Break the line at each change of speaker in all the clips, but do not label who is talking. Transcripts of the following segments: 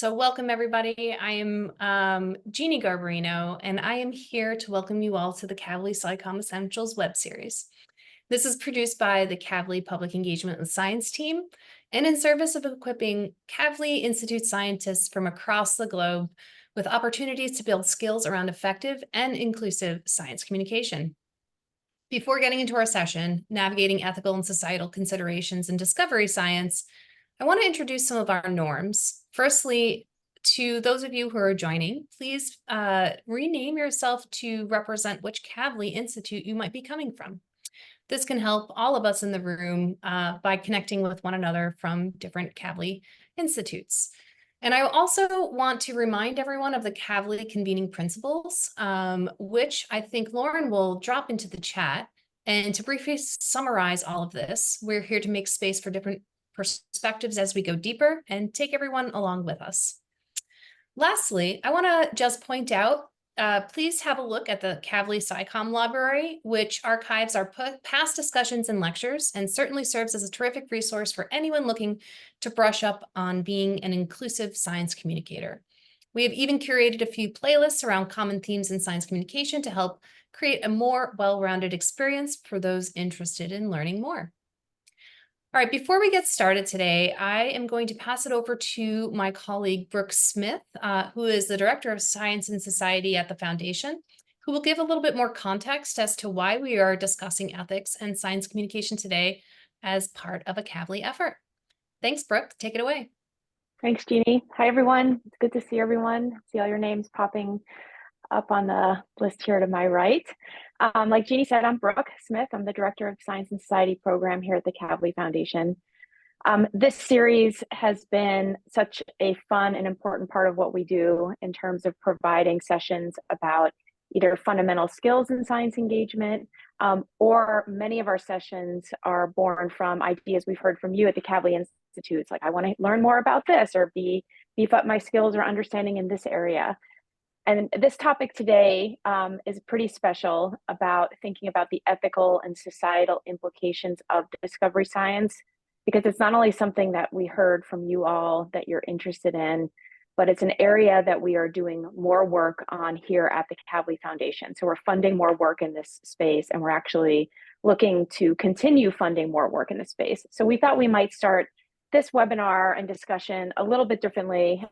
So welcome everybody. I am Jeannie Garbarino, and I am here to welcome you all to the Kavli SciComm Essentials web series. This is produced by the Kavli Public Engagement and Science team, and in service of equipping Kavli Institute scientists from across the globe with opportunities to build skills around effective and inclusive science communication. Before getting into our session, Navigating Ethical and Societal Considerations in Discovery Science, I want to introduce some of our norms. Firstly, to those of you who are joining, please rename yourself to represent which Kavli Institute you might be coming from. This can help all of us in the room by connecting with one another from different Kavli institutes. And I also want to remind everyone of the Kavli convening principles, which I think Lauren will drop into the chat. And to briefly summarize all of this, we're here to make space for different perspectives as we go deeper and take everyone along with us. Lastly, I want to just point out, please have a look at the Kavli SciComm library, which archives our past discussions and lectures and certainly serves as a terrific resource for anyone looking to brush up on being an inclusive science communicator. We have even curated a few playlists around common themes in science communication to help create a more well-rounded experience for those interested in learning more. All right, before we get started today, I am going to pass it over to my colleague, Brooke Smith, who is the Director of Science and Society at the Foundation, who will give a little bit more context as to why we are discussing ethics and science communication today as part of a Kavli effort. Thanks, Brooke. Take it away.
Thanks, Jeannie. Hi, everyone. It's good to see everyone. See all your names popping up on the list here to my right. Like Jeannie said, I'm Brooke Smith. I'm the Director of Science and Society program here at the Kavli Foundation. This series has been such a fun and important part of what we do in terms of providing sessions about either fundamental skills in science engagement, or many of our sessions are born from ideas we've heard from you at the Kavli Institute. It's like, I want to learn more about this or beef up my skills or understanding in this area. And this topic today is pretty special about thinking about the ethical and societal implications of discovery science, because it's not only something that we heard from you all that you're interested in, but it's an area that we are doing more work on here at the Kavli Foundation. So we're funding more work in this space, and we're actually looking to continue funding more work in this space. So we thought we might start this webinar and discussion a little bit differently.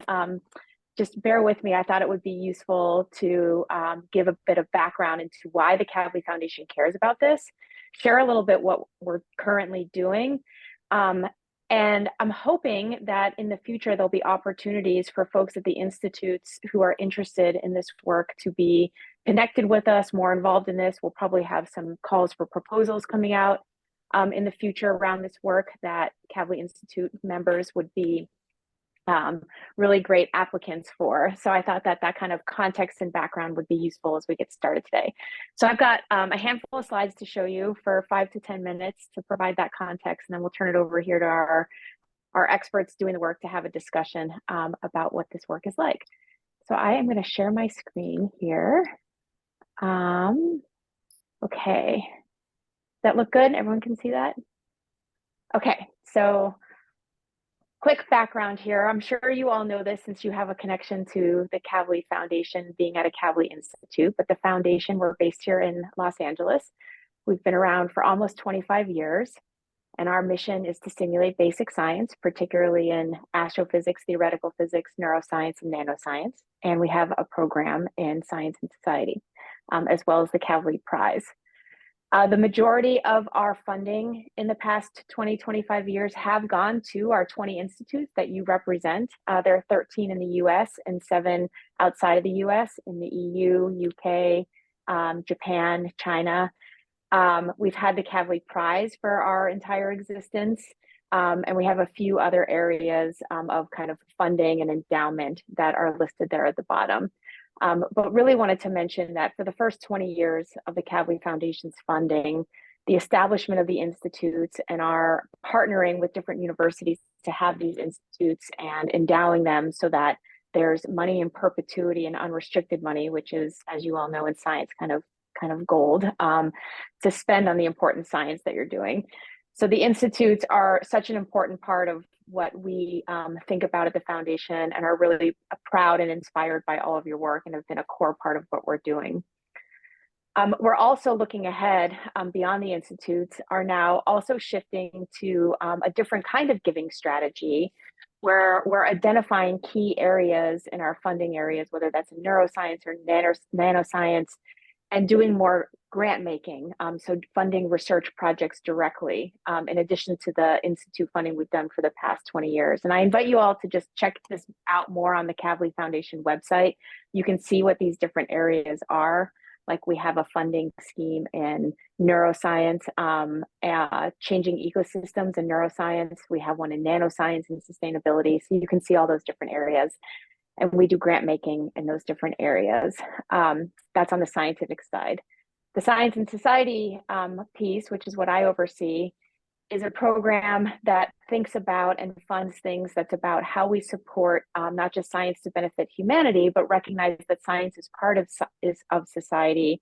Just bear with me. I thought it would be useful to give a bit of background into why the Kavli Foundation cares about this, share a little bit what we're currently doing. And I'm hoping that in the future, there'll be opportunities for folks at the institutes who are interested in this work to be connected with us, more involved in this. We'll probably have some calls for proposals coming out in the future around this work that Kavli Institute members would be really great applicants for. So I thought that that kind of context and background would be useful as we get started today. So I've got a handful of slides to show you for 5 to 10 minutes to provide that context, and then we'll turn it over here to our experts doing the work to have a discussion about what this work is like. So I am going to share my screen here. Okay, does that look good? Everyone can see that? Okay, so quick background here. I'm sure you all know this since you have a connection to the Kavli Foundation being at a Kavli Institute, but the foundation, we're based here in Los Angeles. We've been around for almost 25 years, and our mission is to stimulate basic science, particularly in astrophysics, theoretical physics, neuroscience, and nanoscience. And we have a program in science and society, as well as the Kavli Prize. The majority of our funding in the past 25 years have gone to our 20 institutes that you represent. There are 13 in the US and 7 outside of the US in the EU, UK, Japan, China. We've had the Kavli Prize for our entire existence. And we have a few other areas of kind of funding and endowment that are listed there at the bottom. But really wanted to mention that for the first 20 years of the Kavli Foundation's funding, the establishment of the institutes and our partnering with different universities to have these institutes and endowing them so that there's money in perpetuity and unrestricted money, which is, as you all know, in science, kind of gold to spend on the important science that you're doing. So the institutes are such an important part of what we think about at the foundation, and are really proud and inspired by all of your work and have been a core part of what we're doing. We're also looking ahead beyond the institutes, are now also shifting to a different kind of giving strategy, where we're identifying key areas in our funding areas, whether that's in neuroscience or nanoscience, and doing more grant making, so funding research projects directly, in addition to the institute funding we've done for the past 20 years. And I invite you all to just check this out more on the Kavli Foundation website. You can see what these different areas are. Like, we have a funding scheme in neuroscience, changing ecosystems in neuroscience. We have one in nanoscience and sustainability. So you can see all those different areas. And we do grant making in those different areas. That's on the scientific side. The science and society piece, which is what I oversee, is a program that thinks about and funds things that's about how we support not just science to benefit humanity, but recognize that science is part of society,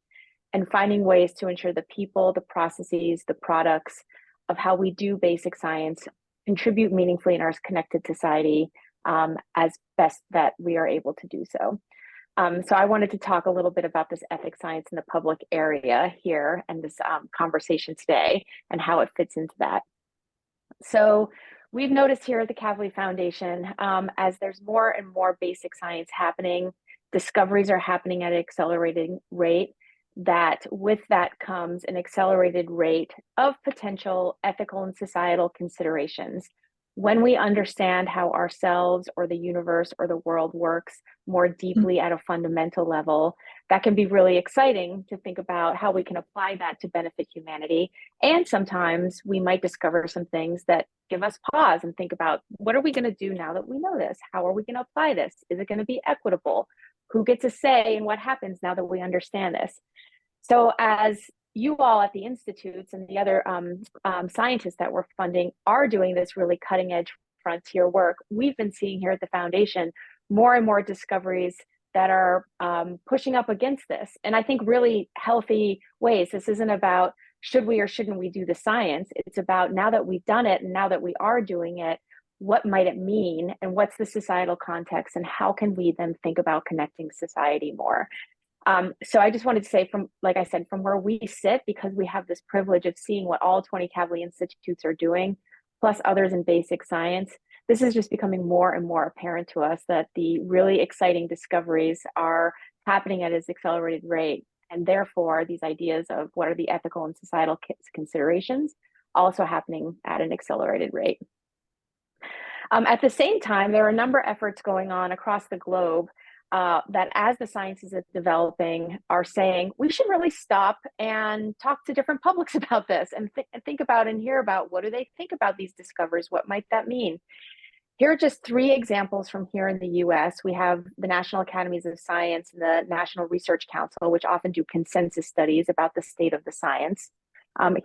and finding ways to ensure the people, the processes, the products of how we do basic science contribute meaningfully in our connected society, as best that we are able to do so. So I wanted to talk a little bit about this ethics science in the public area here, and this conversation today, and how it fits into that. So we've noticed here at the Kavli Foundation, as there's more and more basic science happening, discoveries are happening at an accelerating rate, that with that comes an accelerated rate of potential ethical and societal considerations. When we understand how ourselves or the universe or the world works more deeply at a fundamental level, that can be really exciting to think about how we can apply that to benefit humanity. And sometimes we might discover some things that give us pause and think about, what are we going to do now that we know this? How are we going to apply this? Is it going to be equitable? Who gets a say in what happens now that we understand this? So as you all at the institutes and the other scientists that we're funding are doing this really cutting edge frontier work, we've been seeing here at the foundation more and more discoveries that are pushing up against this. And I think really healthy ways. This isn't about should we or shouldn't we do the science. It's about, now that we've done it and now that we are doing it, what might it mean, and what's the societal context, and how can we then think about connecting society more? So I just wanted to say, from, like I said, from where we sit, because we have this privilege of seeing what all 20 Kavli institutes are doing, plus others in basic science, this is just becoming more and more apparent to us that the really exciting discoveries are happening at an accelerated rate. And therefore, these ideas of what are the ethical and societal considerations also happening at an accelerated rate. At the same time, there are a number of efforts going on across the globe that, as the sciences are developing, are saying we should really stop and talk to different publics about this, and think about and hear about, what do they think about these discoveries? What might that mean? Here are just 3 examples from here in the US. We have the National Academies of Science and the National Research Council, which often do consensus studies about the state of the science.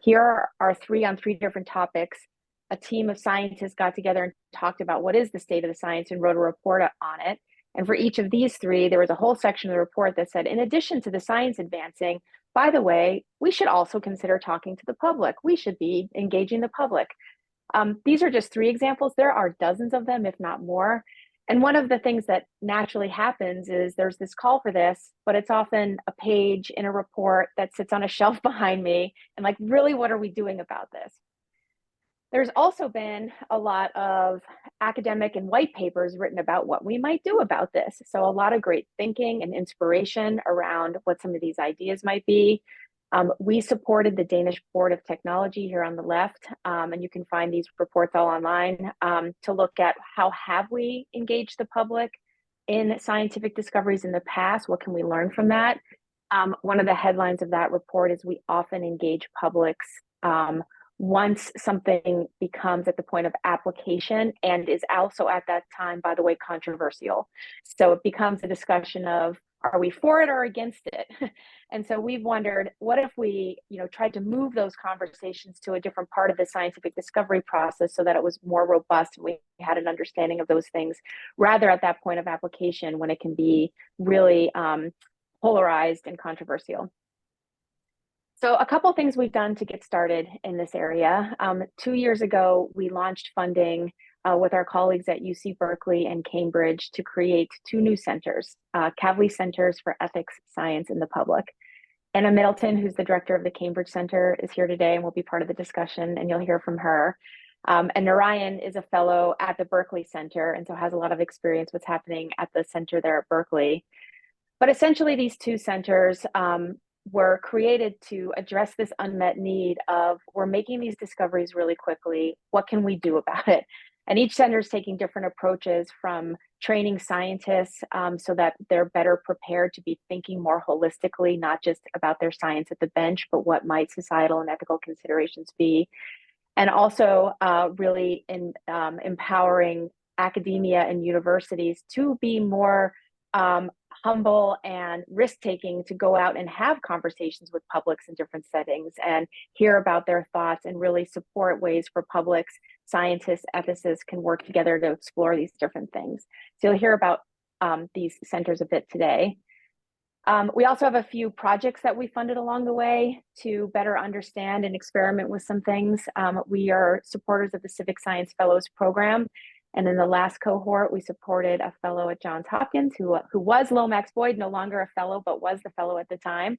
Here are 3 on 3 different topics. A team of scientists got together and talked about what is the state of the science and wrote a report on it. And for each of these 3, there was a whole section of the report that said, in addition to the science advancing, by the way, we should also consider talking to the public. We should be engaging the public. These are just 3 examples. There are dozens of them, if not more. And one of the things that naturally happens is there's this call for this, but it's often a page in a report that sits on a shelf behind me. And like, really, what are we doing about this? There's also been a lot of academic and white papers written about what we might do about this. So a lot of great thinking and inspiration around what some of these ideas might be. We supported the Danish Board of Technology here on the left, and you can find these reports all online, to look at how have we engaged the public in scientific discoveries in the past. What can we learn from that? One of the headlines of that report is, we often engage publics once something becomes at the point of application and is also at that time, by the way, controversial. So it becomes a discussion of, are we for it or against it? And so we've wondered, what if we, tried to move those conversations to a different part of the scientific discovery process so that it was more robust and we had an understanding of those things, rather at that point of application when it can be really polarized and controversial. So a couple things we've done to get started in this area. 2 years ago, we launched funding with our colleagues at UC Berkeley and Cambridge to create two new centers, Kavli Centers for Ethics, Science, and the Public. Anna Middleton, who's the director of the Cambridge Center, is here today and will be part of the discussion, and you'll hear from her. And Narayan is a fellow at the Berkeley Center, and so has a lot of experience what's happening at the center there at Berkeley. But essentially, these two centers were created to address this unmet need of, we're making these discoveries really quickly. What can we do about it? And each center is taking different approaches, from training scientists so that they're better prepared to be thinking more holistically, not just about their science at the bench, but what might societal and ethical considerations be. And also really empowering academia and universities to be more humble and risk-taking, to go out and have conversations with publics in different settings and hear about their thoughts and really support ways for publics, scientists, ethicists can work together to explore these different things. So you'll hear about these centers a bit today. We also have a few projects that we funded along the way to better understand and experiment with some things. We are supporters of the Civic Science Fellows Program. And in the last cohort, we supported a fellow at Johns Hopkins who was Lomax Boyd, no longer a fellow, but was the fellow at the time.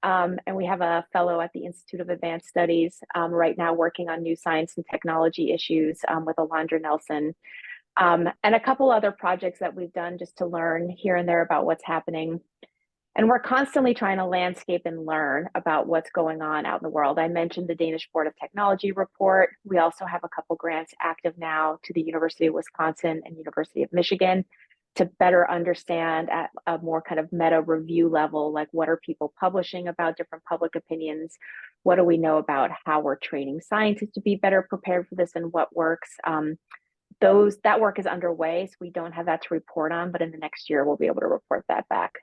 And we have a fellow at the Institute of Advanced Studies right now working on new science and technology issues with Alondra Nelson. And a couple other projects that we've done just to learn here and there about what's happening. And we're constantly trying to landscape and learn about what's going on out in the world. I mentioned the Danish Board of Technology report. We also have a couple grants active now to the University of Wisconsin and University of Michigan to better understand at a more kind of meta review level, like, what are people publishing about different public opinions? What do we know about how we're training scientists to be better prepared for this and what works? That work is underway, so we don't have that to report on, but in the next year, we'll be able to report that back.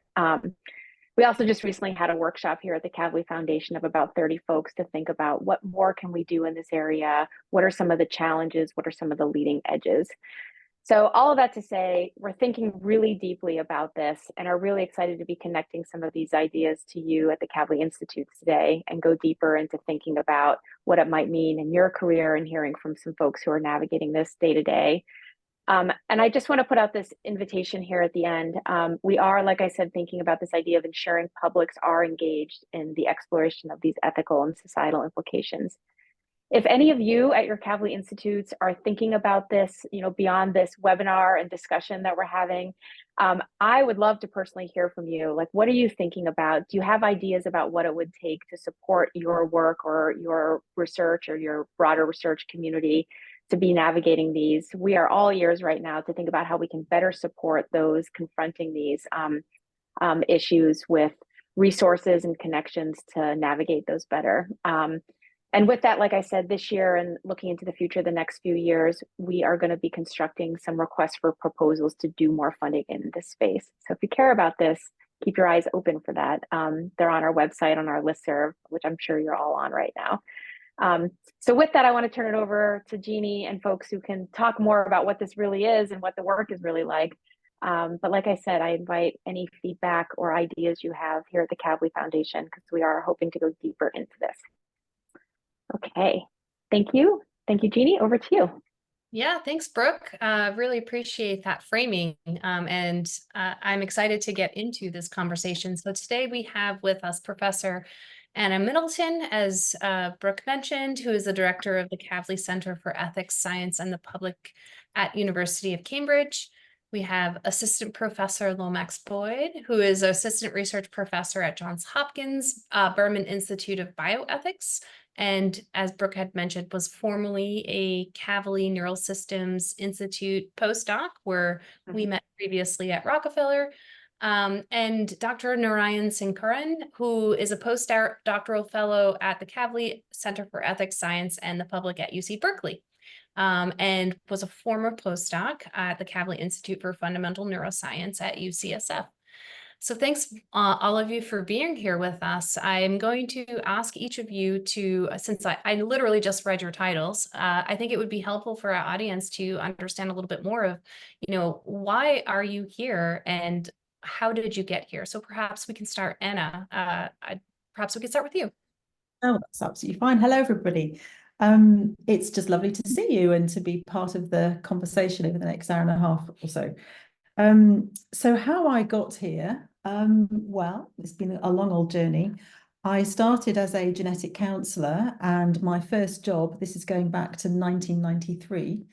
We also just recently had a workshop here at the Kavli Foundation of about 30 folks to think about what more can we do in this area? What are some of the challenges? What are some of the leading edges? So all of that to say, we're thinking really deeply about this and are really excited to be connecting some of these ideas to you at the Kavli Institute today and go deeper into thinking about what it might mean in your career and hearing from some folks who are navigating this day to day. And I just want to put out this invitation here at the end. We are, like I said, thinking about this idea of ensuring publics are engaged in the exploration of these ethical and societal implications. If any of you at your Kavli Institutes are thinking about this, beyond this webinar and discussion that we're having, I would love to personally hear from you. Like, what are you thinking about? Do you have ideas about what it would take to support your work or your research or your broader research community to be navigating these? We are all ears right now to think about how we can better support those confronting these issues with resources and connections to navigate those better. And with that, like I said, this year and looking into the future, the next few years, we are going to be constructing some requests for proposals to do more funding in this space. So if you care about this, keep your eyes open for that. They're on our website, on our listserv, which I'm sure you're all on right now. So with that, I want to turn it over to Jeannie and folks who can talk more about what this really is and what the work is really like. But like I said, I invite any feedback or ideas you have here at the Kavli Foundation, because we are hoping to go deeper into this. Okay, thank you. Thank you, Jeannie. Over to you.
Yeah, thanks, Brooke. Really appreciate that framing. And I'm excited to get into this conversation. So today we have with us Professor Anna Middleton, as Brooke mentioned, who is the director of the Kavli Center for Ethics, Science, and the Public at University of Cambridge. We have Assistant Professor Lomax Boyd, who is Assistant Research Professor at Johns Hopkins Berman Institute of Bioethics, and as Brooke had mentioned, was formerly a Kavli Neural Systems Institute postdoc, where we met previously at Rockefeller. And Dr. Narayan Sinkaran, who is a postdoctoral fellow at the Kavli Center for Ethics, Science, and the Public at UC Berkeley, and was a former postdoc at the Kavli Institute for Fundamental Neuroscience at UCSF. So thanks all of you for being here with us. I'm going to ask each of you to, since I literally just read your titles, I think it would be helpful for our audience to understand a little bit more of, why are you here and how did you get here? So perhaps we can start, Anna. Perhaps we can start with you.
Oh, that's absolutely fine. Hello, everybody. It's just lovely to see you and to be part of the conversation over the next hour and a half or so. So how I got here, well, it's been a long old journey. I started as a genetic counsellor, and my first job, this is going back to 1993,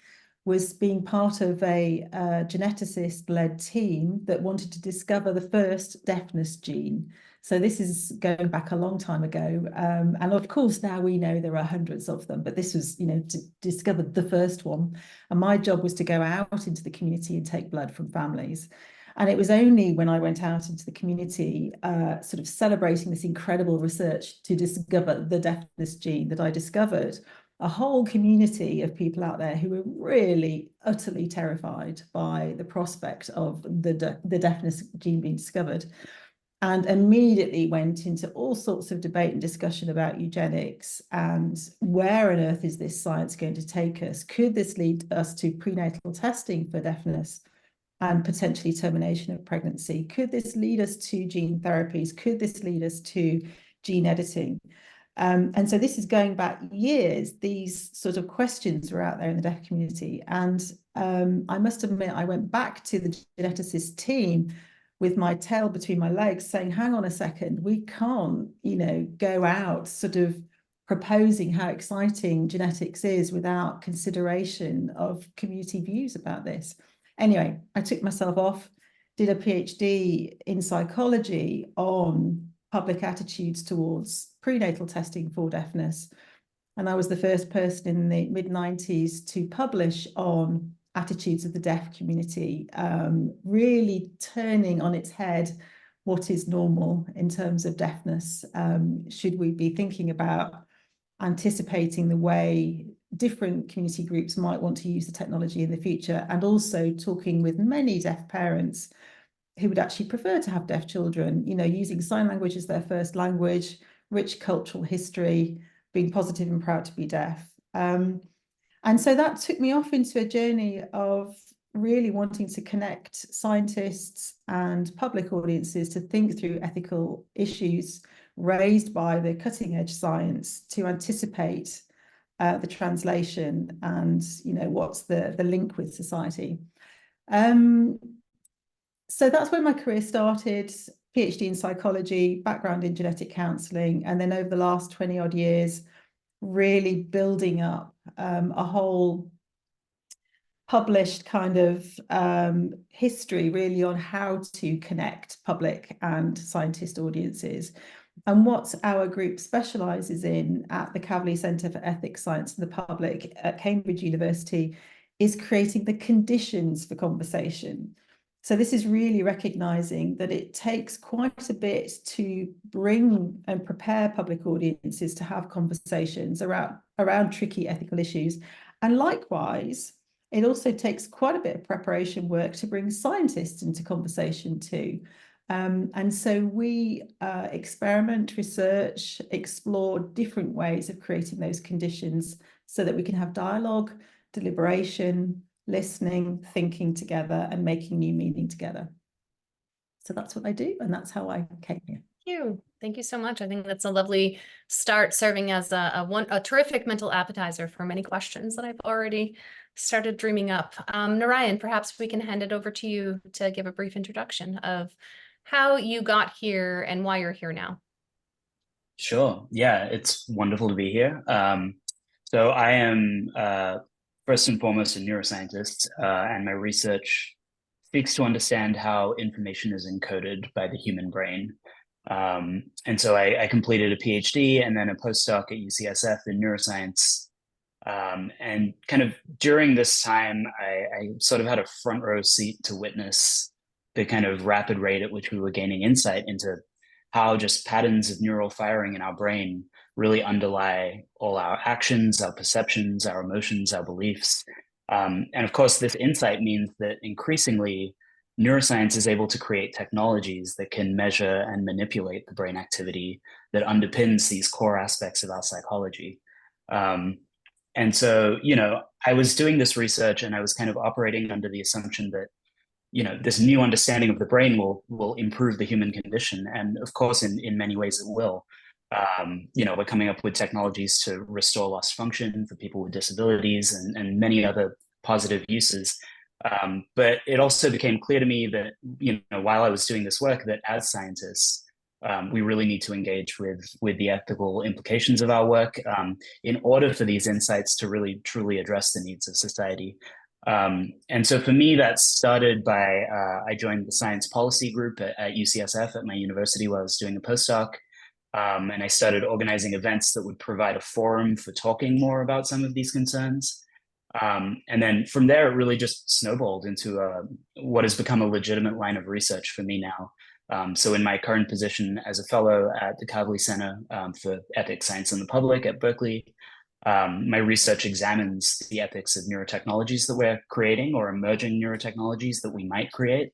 was being part of a geneticist-led team that wanted to discover the first deafness gene. So this is going back a long time ago. And of course, now we know there are hundreds of them, but this was, to discover the first one. And my job was to go out into the community and take blood from families. And it was only when I went out into the community, sort of celebrating this incredible research to discover the deafness gene, that I discovered a whole community of people out there who were really utterly terrified by the prospect of the deafness gene being discovered, and immediately went into all sorts of debate and discussion about eugenics and where on earth is this science going to take us? Could this lead us to prenatal testing for deafness and potentially termination of pregnancy? Could this lead us to gene therapies? Could this lead us to gene editing? And so this is going back years. These sort of questions were out there in the deaf community. And I must admit, I went back to the geneticist team with my tail between my legs saying, hang on a second, we can't, go out sort of proposing how exciting genetics is without consideration of community views about this. Anyway, I took myself off, did a PhD in psychology on public attitudes towards prenatal testing for deafness. And I was the first person in the mid-90s to publish on attitudes of the deaf community, really turning on its head what is normal in terms of deafness. Should we be thinking about anticipating the way different community groups might want to use the technology in the future, and also talking with many deaf parents who would actually prefer to have deaf children, using sign language as their first language, rich cultural history, being positive and proud to be deaf. And so that took me off into a journey of really wanting to connect scientists and public audiences to think through ethical issues raised by the cutting edge science, to anticipate the translation and, what's the link with society. So that's where my career started, PhD in psychology, background in genetic counselling, and then over the last 20 odd years, really building up a whole published kind of history really on how to connect public and scientist audiences. And what our group specialises in at the Kavli Centre for Ethics, Science and the Public at Cambridge University is creating the conditions for conversation. So this is really recognising that it takes quite a bit to bring and prepare public audiences to have conversations around tricky ethical issues. And likewise, it also takes quite a bit of preparation work to bring scientists into conversation too. And so we experiment, research, explore different ways of creating those conditions so that we can have dialogue, deliberation, listening, thinking together, and making new meaning together. So that's what I do, and that's how I came here.
Thank you so much. I think that's a lovely start, serving as a terrific mental appetizer for many questions that I've already started dreaming up. Narayan, perhaps we can hand it over to you to give a brief introduction of how you got here and why you're here now.
Sure. Yeah, it's wonderful to be here. So I am first and foremost a neuroscientist, and my research seeks to understand how information is encoded by the human brain. And so I completed a PhD and then a postdoc at UCSF in neuroscience. And kind of during this time, I sort of had a front row seat to witness the kind of rapid rate at which we were gaining insight into how just patterns of neural firing in our brain really underlie all our actions, our perceptions, our emotions, our beliefs. And of course, this insight means that increasingly neuroscience is able to create technologies that can measure and manipulate the brain activity that underpins these core aspects of our psychology. And so, I was doing this research and I was kind of operating under the assumption that this new understanding of the brain will improve the human condition, and of course in many ways it will. We're coming up with technologies to restore lost function for people with disabilities and many other positive uses. But it also became clear to me that, while I was doing this work, that as scientists, we really need to engage with the ethical implications of our work in order for these insights to really truly address the needs of society. And so for me, that started by I joined the science policy group at UCSF at my university while I was doing a postdoc. And I started organizing events that would provide a forum for talking more about some of these concerns. And then from there, it really just snowballed into what has become a legitimate line of research for me now. So in my current position as a fellow at the Kavli Center for Ethics, Science, and the Public at Berkeley, my research examines the ethics of neurotechnologies that we're creating or emerging neurotechnologies that we might create.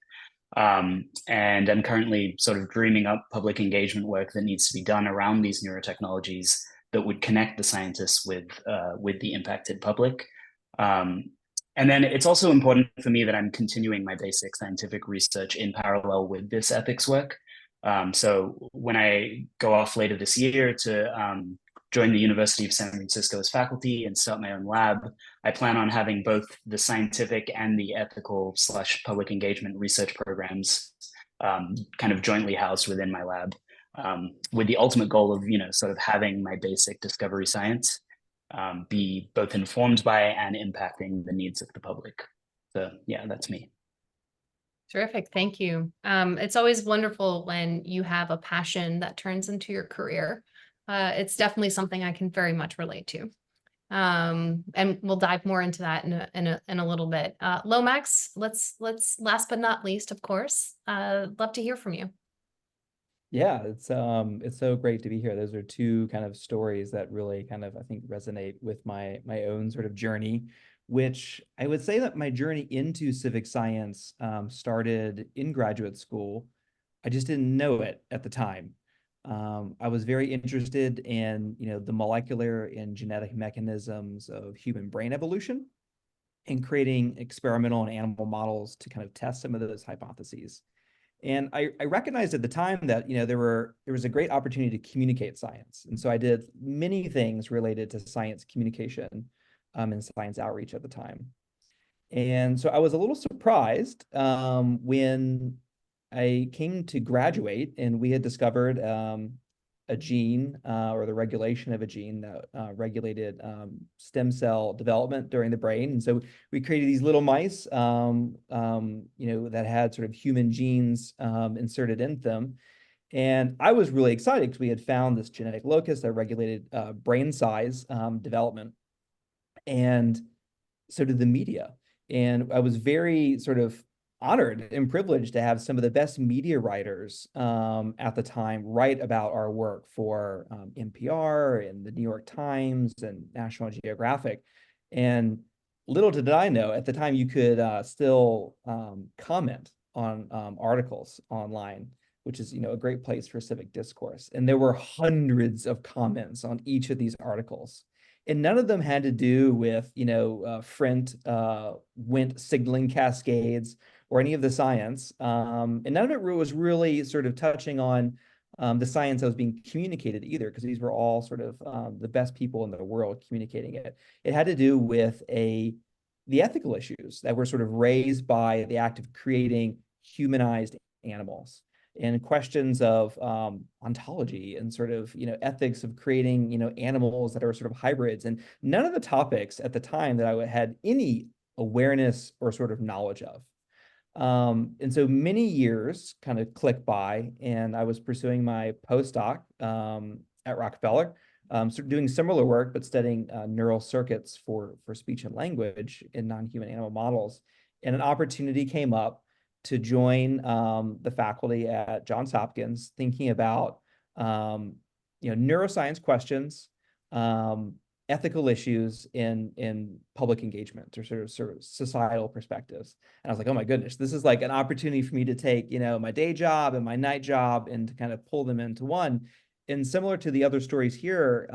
And I'm currently sort of dreaming up public engagement work that needs to be done around these neurotechnologies that would connect the scientists with the impacted public. And then it's also important for me that I'm continuing my basic scientific research in parallel with this ethics work. So when I go off later this year to join the University of San Francisco as faculty and start my own lab, I plan on having both the scientific and the ethical / public engagement research programs kind of jointly housed within my lab, with the ultimate goal of, sort of having my basic discovery science be both informed by and impacting the needs of the public. So yeah, that's me.
Terrific. Thank you. It's always wonderful when you have a passion that turns into your career. It's definitely something I can very much relate to. And we'll dive more into that in a little bit. Lomax, let's last but not least, of course, love to hear from you.
Yeah, it's so great to be here. Those are two kind of stories that really kind of, I think, resonate with my own sort of journey, which I would say that my journey into civic science started in graduate school. I just didn't know it at the time. I was very interested in, the molecular and genetic mechanisms of human brain evolution and creating experimental and animal models to kind of test some of those hypotheses. And I recognized at the time that, there was a great opportunity to communicate science. And so I did many things related to science communication and science outreach at the time. And so I was a little surprised when I came to graduate and we had discovered a gene or the regulation of a gene that regulated stem cell development during the brain. And so we created these little mice, that had sort of human genes inserted in them. And I was really excited because we had found this genetic locus that regulated brain size development. And so did the media. And I was very sort of honored and privileged to have some of the best media writers at the time write about our work for NPR and the New York Times and National Geographic. And little did I know, at the time you could still comment on articles online, which is, a great place for civic discourse. And there were hundreds of comments on each of these articles. And none of them had to do with, Wnt signaling cascades or any of the science. And none of it was really sort of touching on the science that was being communicated either, because these were all sort of the best people in the world communicating it. It had to do with the ethical issues that were sort of raised by the act of creating humanized animals and questions of ontology and sort of, ethics of creating, animals that are sort of hybrids. And none of the topics at the time that I had any awareness or sort of knowledge of. And so many years kind of clicked by, and I was pursuing my postdoc at Rockefeller, doing similar work, but studying neural circuits for speech and language in non-human animal models. And an opportunity came up to join the faculty at Johns Hopkins, thinking about neuroscience questions, ethical issues in public engagement or sort of societal perspectives. And I was like, oh my goodness, this is like an opportunity for me to take, my day job and my night job and to kind of pull them into one. And similar to the other stories here,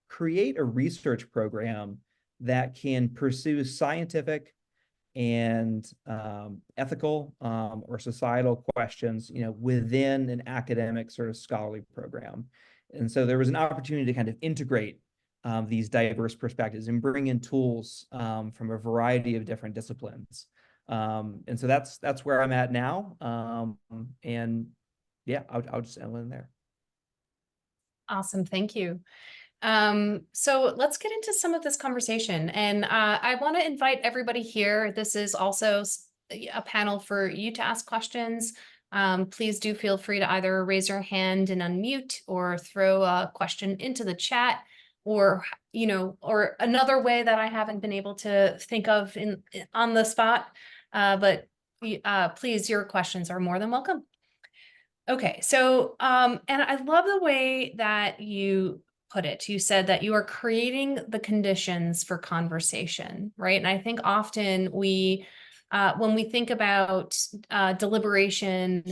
create a research program that can pursue scientific and ethical or societal questions, within an academic sort of scholarly program. And so there was an opportunity to kind of integrate these diverse perspectives and bring in tools from a variety of different disciplines. And so that's where I'm at now. And yeah, I'll just end in there.
Awesome. Thank you. So let's get into some of this conversation. And I want to invite everybody here. This is also a panel for you to ask questions. Please do feel free to either raise your hand and unmute or throw a question into the chat, or, you know, or another way that I haven't been able to think of on the spot. But please, your questions are more than welcome. Okay, so and I love the way that you put it. You said that you are creating the conditions for conversation, right? And I think often we, when we think about deliberation,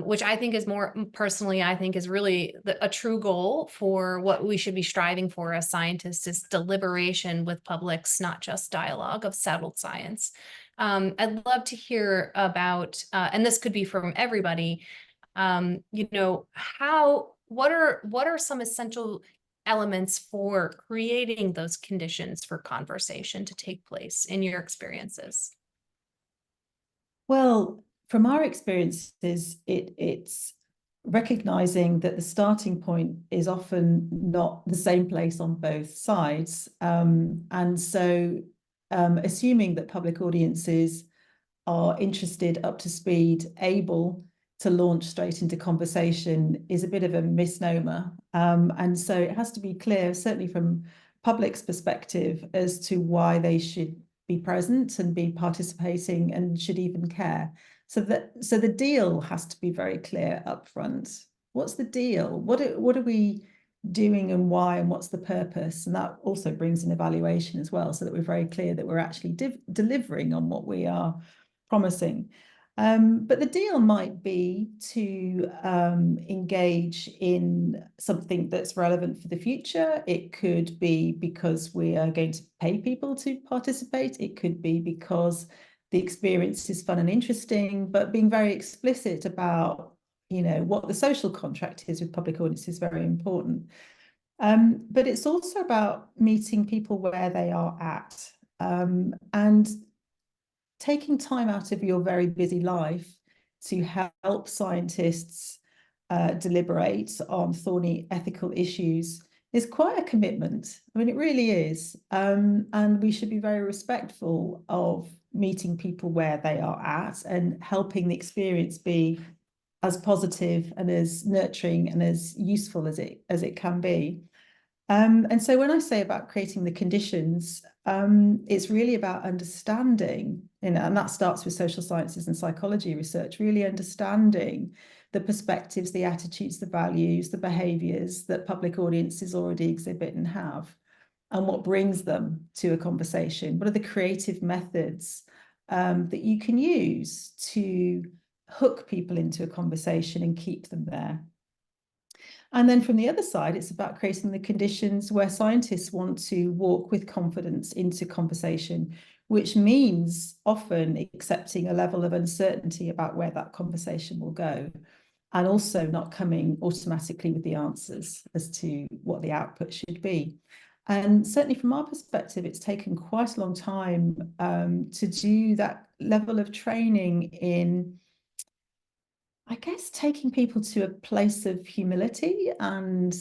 which I think is more personally, I think is really a true goal for what we should be striving for as scientists, is deliberation with publics, not just dialogue of settled science. I'd love to hear about, and this could be from everybody, you know, what are some essential elements for creating those conditions for conversation to take place in your experiences?
Well, from our experiences, it's recognizing that the starting point is often not the same place on both sides. And so assuming that public audiences are interested, up to speed, able to launch straight into conversation is a bit of a misnomer. And so it has to be clear, certainly from public's perspective, as to why they should be present and be participating and should even care. So the deal has to be very clear up front. What's the deal? What are we doing and why, and what's the purpose? And that also brings an evaluation as well, so that we're very clear that we're actually delivering on what we are promising. But the deal might be to engage in something that's relevant for the future. It could be because we are going to pay people to participate. It could be because the experience is fun and interesting, but being very explicit about, you know, what the social contract is with public audience is very important. But it's also about meeting people where they are at, and taking time out of your very busy life to help scientists deliberate on thorny ethical issues is quite a commitment. I mean, it really is. And we should be very respectful of meeting people where they are at and helping the experience be as positive and as nurturing and as useful as it can be. And so when I say about creating the conditions, it's really about understanding, you know, and that starts with social sciences and psychology research, really understanding the perspectives, the attitudes, the values, the behaviors that public audiences already exhibit and have, and what brings them to a conversation. What are the creative methods that you can use to hook people into a conversation and keep them there? And then from the other side, it's about creating the conditions where scientists want to walk with confidence into conversation, which means often accepting a level of uncertainty about where that conversation will go, and also not coming automatically with the answers as to what the output should be. And certainly from our perspective, it's taken quite a long time to do that level of training in, I guess, taking people to a place of humility and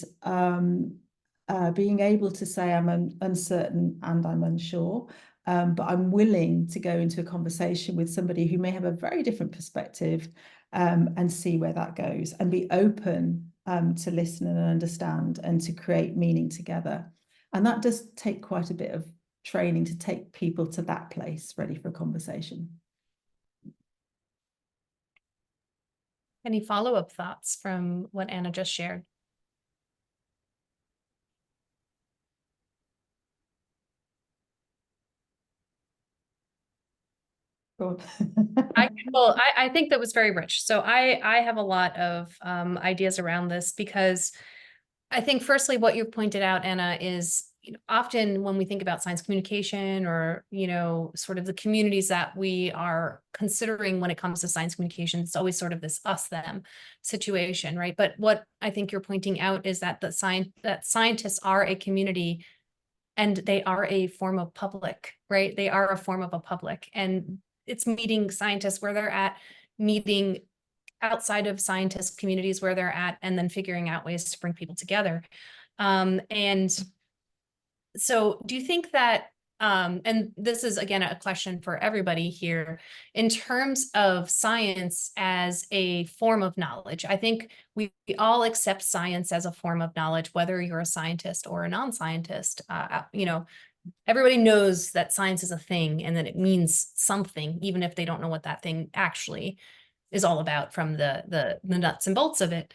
being able to say, I'm uncertain and I'm unsure, but I'm willing to go into a conversation with somebody who may have a very different perspective, and see where that goes, and be open to listen and understand and to create meaning together. And that does take quite a bit of training to take people to that place ready for a conversation.
Any follow-up thoughts from what Anna just shared? I think that was very rich. So I have a lot of ideas around this, because I think firstly, what you pointed out, Anna, is often when we think about science communication or, sort of the communities that we are considering when it comes to science communication, it's always sort of this us them situation, right? But what I think you're pointing out is that that scientists are a community and they are a form of public, right? They are a form of a public, and it's meeting scientists where they're at, meeting outside of scientist communities where they're at, and then figuring out ways to bring people together. And so do you think that, and this is again a question for everybody here, in terms of science as a form of knowledge, I think we all accept science as a form of knowledge, whether you're a scientist or a non-scientist. Everybody knows that science is a thing and that it means something, even if they don't know what that thing actually is all about from the nuts and bolts of it.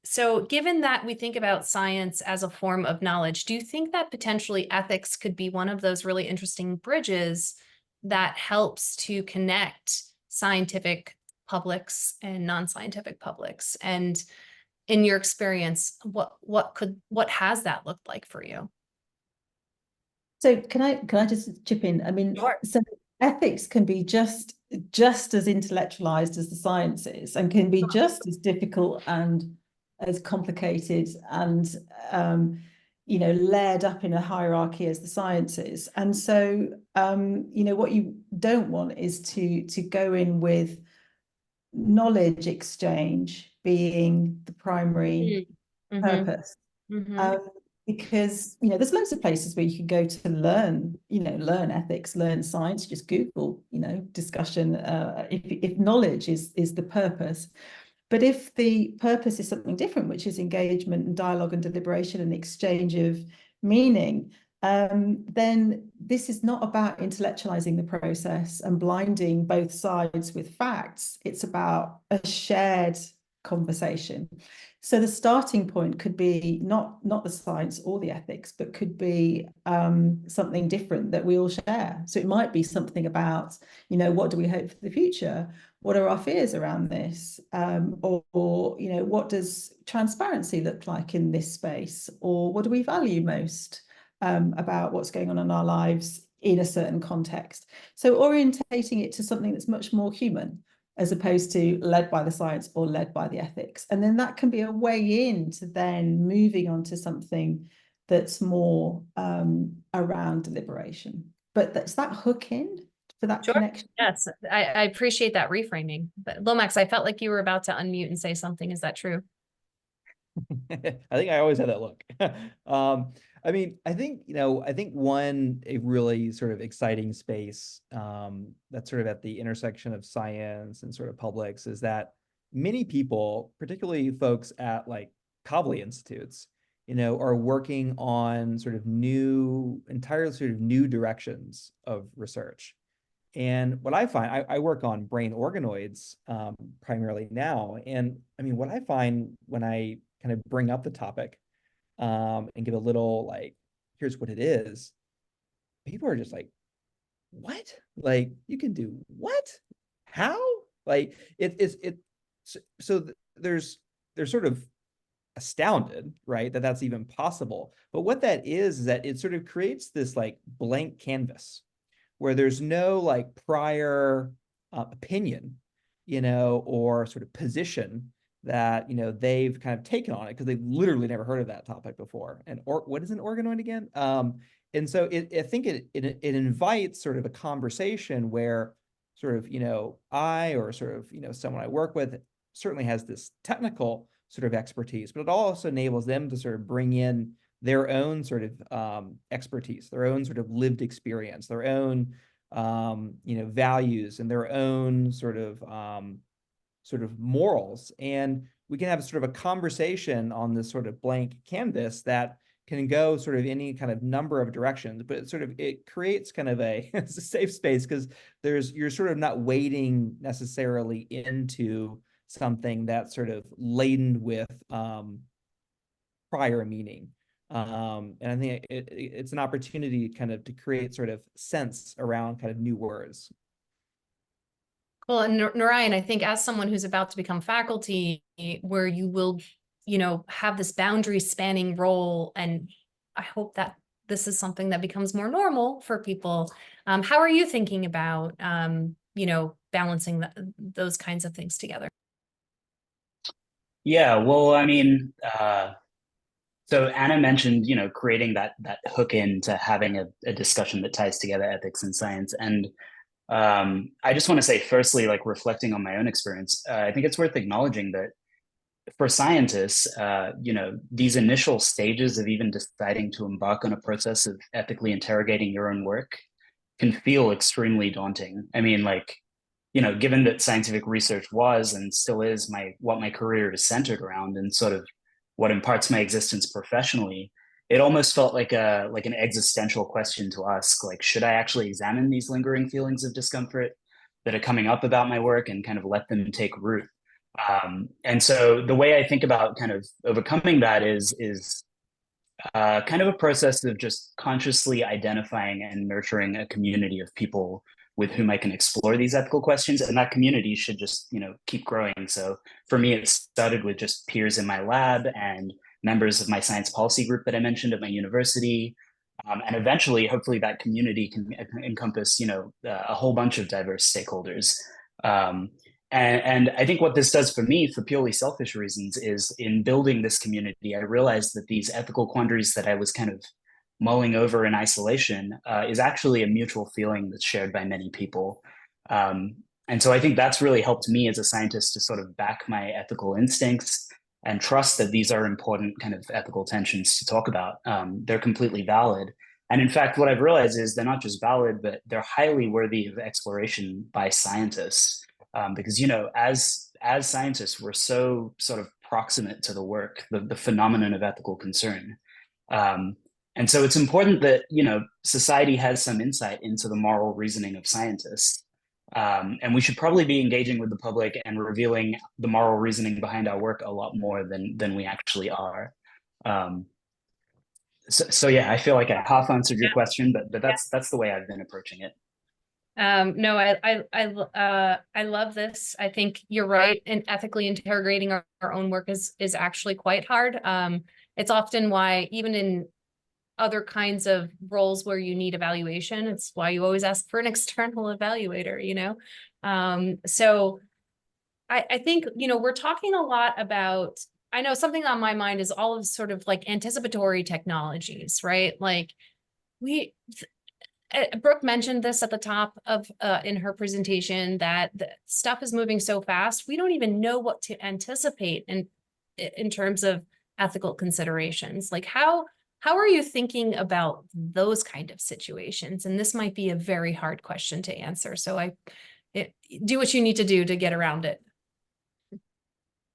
So given that we think about science as a form of knowledge, do you think that potentially ethics could be one of those really interesting bridges that helps to connect scientific publics and non-scientific publics? And in your experience, what has that looked like for you?
So can I just chip in? I mean,
Sure.
so ethics can be just as intellectualized as the sciences, and can be just as difficult and as complicated and layered up in a hierarchy as the sciences. And so what you don't want is to go in with knowledge exchange being the primary purpose. Because there's loads of places where you can go to learn ethics, learn science. Just Google discussion if knowledge is the purpose. But if the purpose is something different, which is engagement and dialogue and deliberation and exchange of meaning, then this is not about intellectualizing the process and blinding both sides with facts. It's about a shared conversation. So the starting point could be not the science or the ethics, but could be something different that we all share. So it might be something about, what do we hope for the future? What are our fears around this? Or what does transparency look like in this space? Or what do we value most about what's going on in our lives in a certain context? So orientating it to something that's much more human, as opposed to led by the science or led by the ethics. And then that can be a way into then moving on to something that's more around deliberation. But that's that hook in for that connection.
Yes, I appreciate that reframing. But Lomax, I felt like you were about to unmute and say something. Is that true?
I think I always had that look. I mean, I think a really sort of exciting space that's sort of at the intersection of science and sort of publics is that many people, particularly folks at like Kavli institutes, are working on sort of entirely sort of new directions of research. And what I find, I work on brain organoids primarily now. And I mean, what I find when I kind of bring up the topic and give a little like, here's what it is, people are just like, what? Like, you can do what? How? Like, so they're sort of astounded, right, that that's even possible. But what that is that it sort of creates this like blank canvas where there's no like prior opinion, or sort of position that, they've kind of taken on it because they've literally never heard of that topic before. And what is an organoid again? And so I think it invites sort of a conversation where sort of, I or sort of, someone I work with certainly has this technical sort of expertise, but it also enables them to sort of bring in their own sort of expertise, their own sort of lived experience, their own values, and their own sort of morals. And we can have sort of a conversation on this sort of blank canvas that can go sort of any kind of number of directions, but it creates kind of it's a safe space because you're sort of not wading necessarily into something that's sort of laden with prior meaning. And I think it's an opportunity kind of to create sort of sense around kind of new words.
Well, and Narayan, I think as someone who's about to become faculty, where you will, have this boundary spanning role, and I hope that this is something that becomes more normal for people. How are you thinking about, balancing those kinds of things together?
Yeah, well, I mean, so Anna mentioned, creating that hook into having a discussion that ties together ethics and science. And I just want to say, firstly, like reflecting on my own experience, I think it's worth acknowledging that for scientists, these initial stages of even deciding to embark on a process of ethically interrogating your own work can feel extremely daunting. I mean, like, given that scientific research was and still is what my career is centered around and sort of what imparts my existence professionally, it almost felt like an existential question to ask, like, should I actually examine these lingering feelings of discomfort that are coming up about my work and kind of let them take root? And so the way I think about kind of overcoming that is kind of a process of just consciously identifying and nurturing a community of people with whom I can explore these ethical questions, and that community should just keep growing. So for me, it started with just peers in my lab and members of my science policy group that I mentioned at my university, and eventually, hopefully, that community can encompass a whole bunch of diverse stakeholders. Um, and I think what this does for me, for purely selfish reasons, is in building this community, I realized that these ethical quandaries that I was kind of mulling over in isolation is actually a mutual feeling that's shared by many people. And so I think that's really helped me as a scientist to sort of back my ethical instincts and trust that these are important kind of ethical tensions to talk about. They're completely valid. And in fact, what I've realized is they're not just valid, but they're highly worthy of exploration by scientists. Because as scientists, we're so sort of proximate to the work, the phenomenon of ethical concern, and so it's important that society has some insight into the moral reasoning of scientists, and we should probably be engaging with the public and revealing the moral reasoning behind our work a lot more than we actually are. So yeah, I feel like I half answered your question, but that's the way I've been approaching it.
No, I love this. I think you're right. And ethically interrogating our own work is actually quite hard. It's often why even in other kinds of roles where you need evaluation, it's why you always ask for an external evaluator, So I think, we're talking a lot about, I know something on my mind is all of sort of like anticipatory technologies, right? Like Brooke mentioned this at the top of in her presentation that the stuff is moving so fast. We don't even know what to anticipate in terms of ethical considerations. Like how are you thinking about those kind of situations? And this might be a very hard question to answer. So do what you need to do to get around it.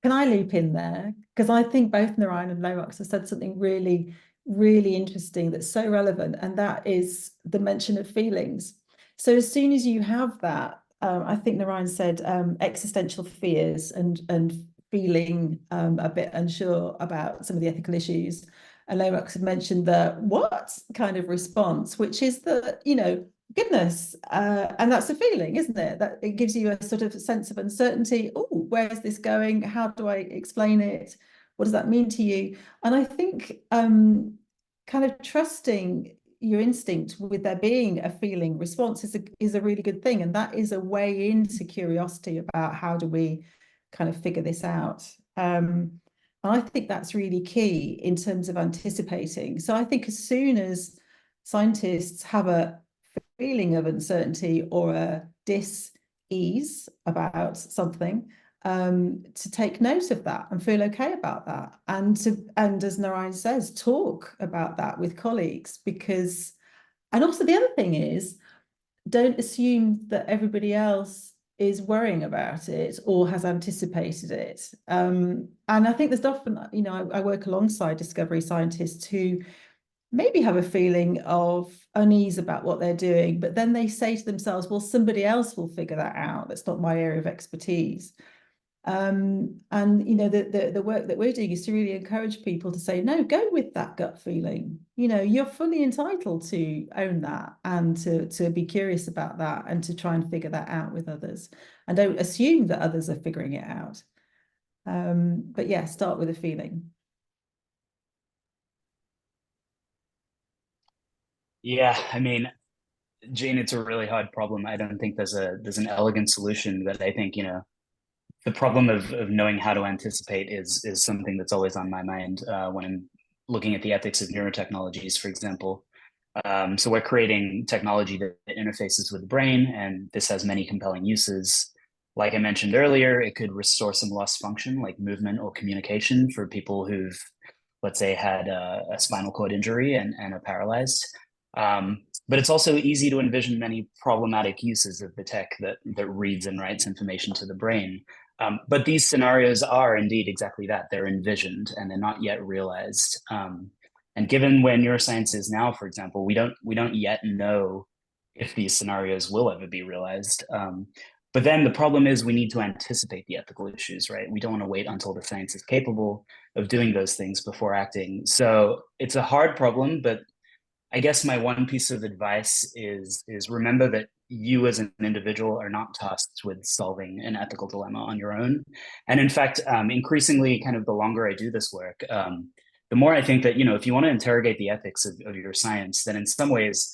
Can I loop in there? Because I think both Narayan and Lomax have said something really, really interesting that's so relevant, and that is the mention of feelings. So as soon as you have that, I think Narayan said existential fears and feeling a bit unsure about some of the ethical issues. And Lomax had mentioned the what kind of response, which is that, goodness, and that's a feeling, isn't it? That it gives you a sort of sense of uncertainty. Oh, where is this going? How do I explain it? What does that mean to you? And I think kind of trusting your instinct with there being a feeling response is a really good thing. And that is a way into curiosity about how do we kind of figure this out. And I think that's really key in terms of anticipating. So I think as soon as scientists have a feeling of uncertainty or a dis-ease about something, to take note of that and feel okay about that, and as Narayan says, talk about that with colleagues, because, and also the other thing is, don't assume that everybody else is worrying about it or has anticipated it. And I think there's often, I work alongside discovery scientists who maybe have a feeling of unease about what they're doing, but then they say to themselves, well, somebody else will figure that out. That's not my area of expertise. And the work that we're doing is to really encourage people to say, no, go with that gut feeling. You're fully entitled to own that and to be curious about that and to try and figure that out with others, and don't assume that others are figuring it out. But yeah, start with a feeling.
Yeah, I mean, Jane, it's a really hard problem. I don't think there's an elegant solution, but I think, the problem of knowing how to anticipate is something that's always on my mind when I'm looking at the ethics of neurotechnologies, for example. So we're creating technology that interfaces with the brain, and this has many compelling uses. Like I mentioned earlier, it could restore some lost function, like movement or communication, for people who've, let's say, had a spinal cord injury and are paralyzed. But it's also easy to envision many problematic uses of the tech that reads and writes information to the brain. But these scenarios are indeed exactly that. They're envisioned and they're not yet realized. And given where neuroscience is now, for example, we don't yet know if these scenarios will ever be realized. But then the problem is we need to anticipate the ethical issues, right? We don't want to wait until the science is capable of doing those things before acting. So it's a hard problem, but I guess my one piece of advice is remember that you as an individual are not tasked with solving an ethical dilemma on your own. And in fact, increasingly, kind of the longer I do this work, the more I think that, if you want to interrogate the ethics of your science, then in some ways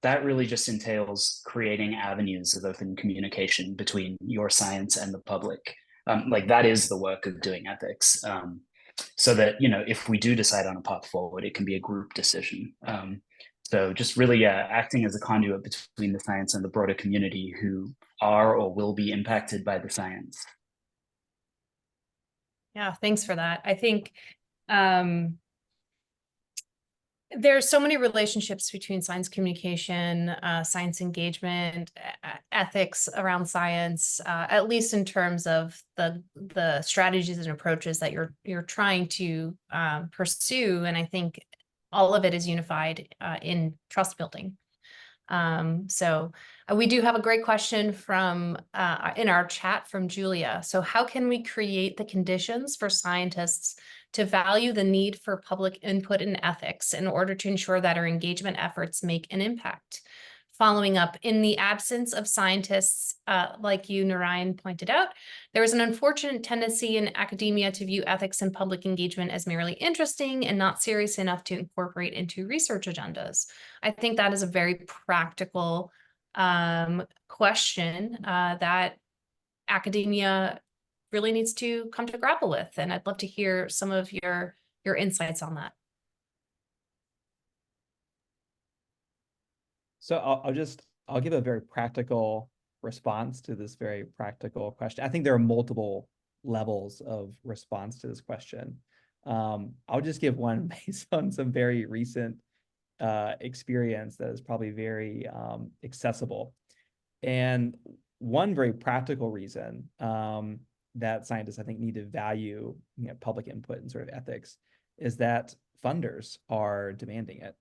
that really just entails creating avenues of open communication between your science and the public. Like that is the work of doing ethics. So that, if we do decide on a path forward, it can be a group decision. So just really acting as a conduit between the science and the broader community who are or will be impacted by the science.
Yeah, thanks for that. I think there's so many relationships between science communication, science engagement, ethics around science, at least in terms of the strategies and approaches that you're trying to pursue. And I think all of it is unified in trust building. So we do have a great question from in our chat from Julia. So how can we create the conditions for scientists to value the need for public input and ethics in order to ensure that our engagement efforts make an impact? Following up, in the absence of scientists, like you, Narayan, pointed out, there is an unfortunate tendency in academia to view ethics and public engagement as merely interesting and not serious enough to incorporate into research agendas. I think that is a very practical question that academia really needs to come to grapple with. And I'd love to hear some of your insights on that.
So I'll give a very practical response to this very practical question. I think there are multiple levels of response to this question. I'll just give one based on some very recent experience that is probably very accessible. And one very practical reason that scientists, I think, need to value public input and sort of ethics is that funders are demanding it.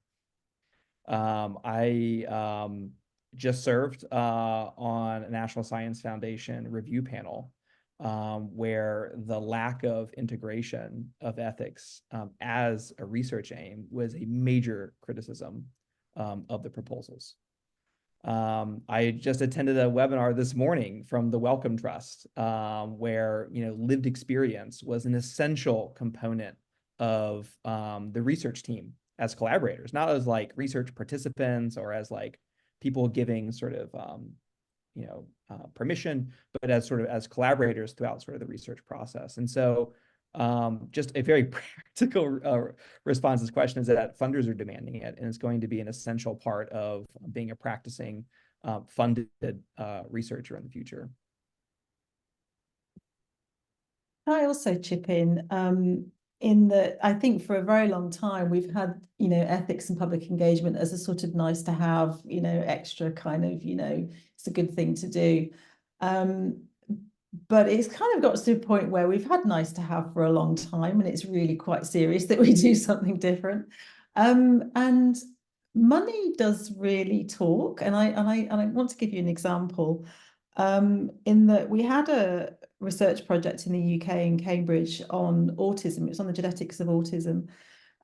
I just served on a National Science Foundation review panel where the lack of integration of ethics as a research aim was a major criticism of the proposals. I just attended a webinar this morning from the Wellcome Trust where lived experience was an essential component of the research team as collaborators, not as like research participants or as like people giving sort of permission, but as sort of as collaborators throughout sort of the research process. And so just a very practical response to this question is that funders are demanding it, and it's going to be an essential part of being a practicing funded researcher in the future.
I also chip in that I think for a very long time we've had ethics and public engagement as a sort of nice to have, extra kind of it's a good thing to do, but it's kind of got to a point where we've had nice to have for a long time, and it's really quite serious that we do something different, and money does really talk. And I want to give you an example. In that we had a research project in the UK in Cambridge on autism. It was on the genetics of autism,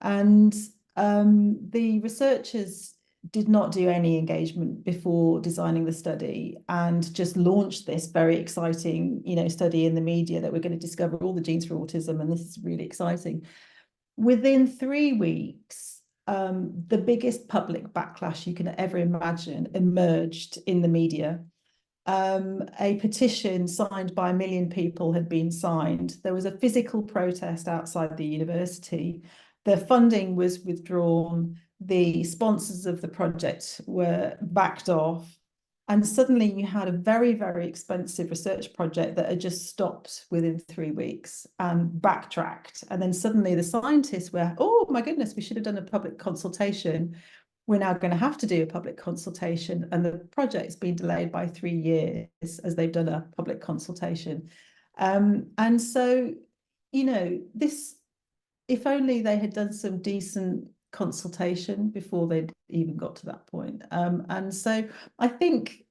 and the researchers did not do any engagement before designing the study, and just launched this very exciting study in the media that we're going to discover all the genes for autism, and this is really exciting. Within 3 weeks, the biggest public backlash you can ever imagine emerged in the media. A petition signed by 1 million people had been signed. There was a physical protest outside the university. The funding was withdrawn. The sponsors of the project were backed off. And suddenly you had a very, very expensive research project that had just stopped within 3 weeks and backtracked. And then suddenly the scientists were, oh my goodness, we should have done a public consultation. We're now going to have to do a public consultation. And the project's been delayed by 3 years as they've done a public consultation. And so, you know, this, if only they had done some decent consultation before they'd even got to that point. And so I think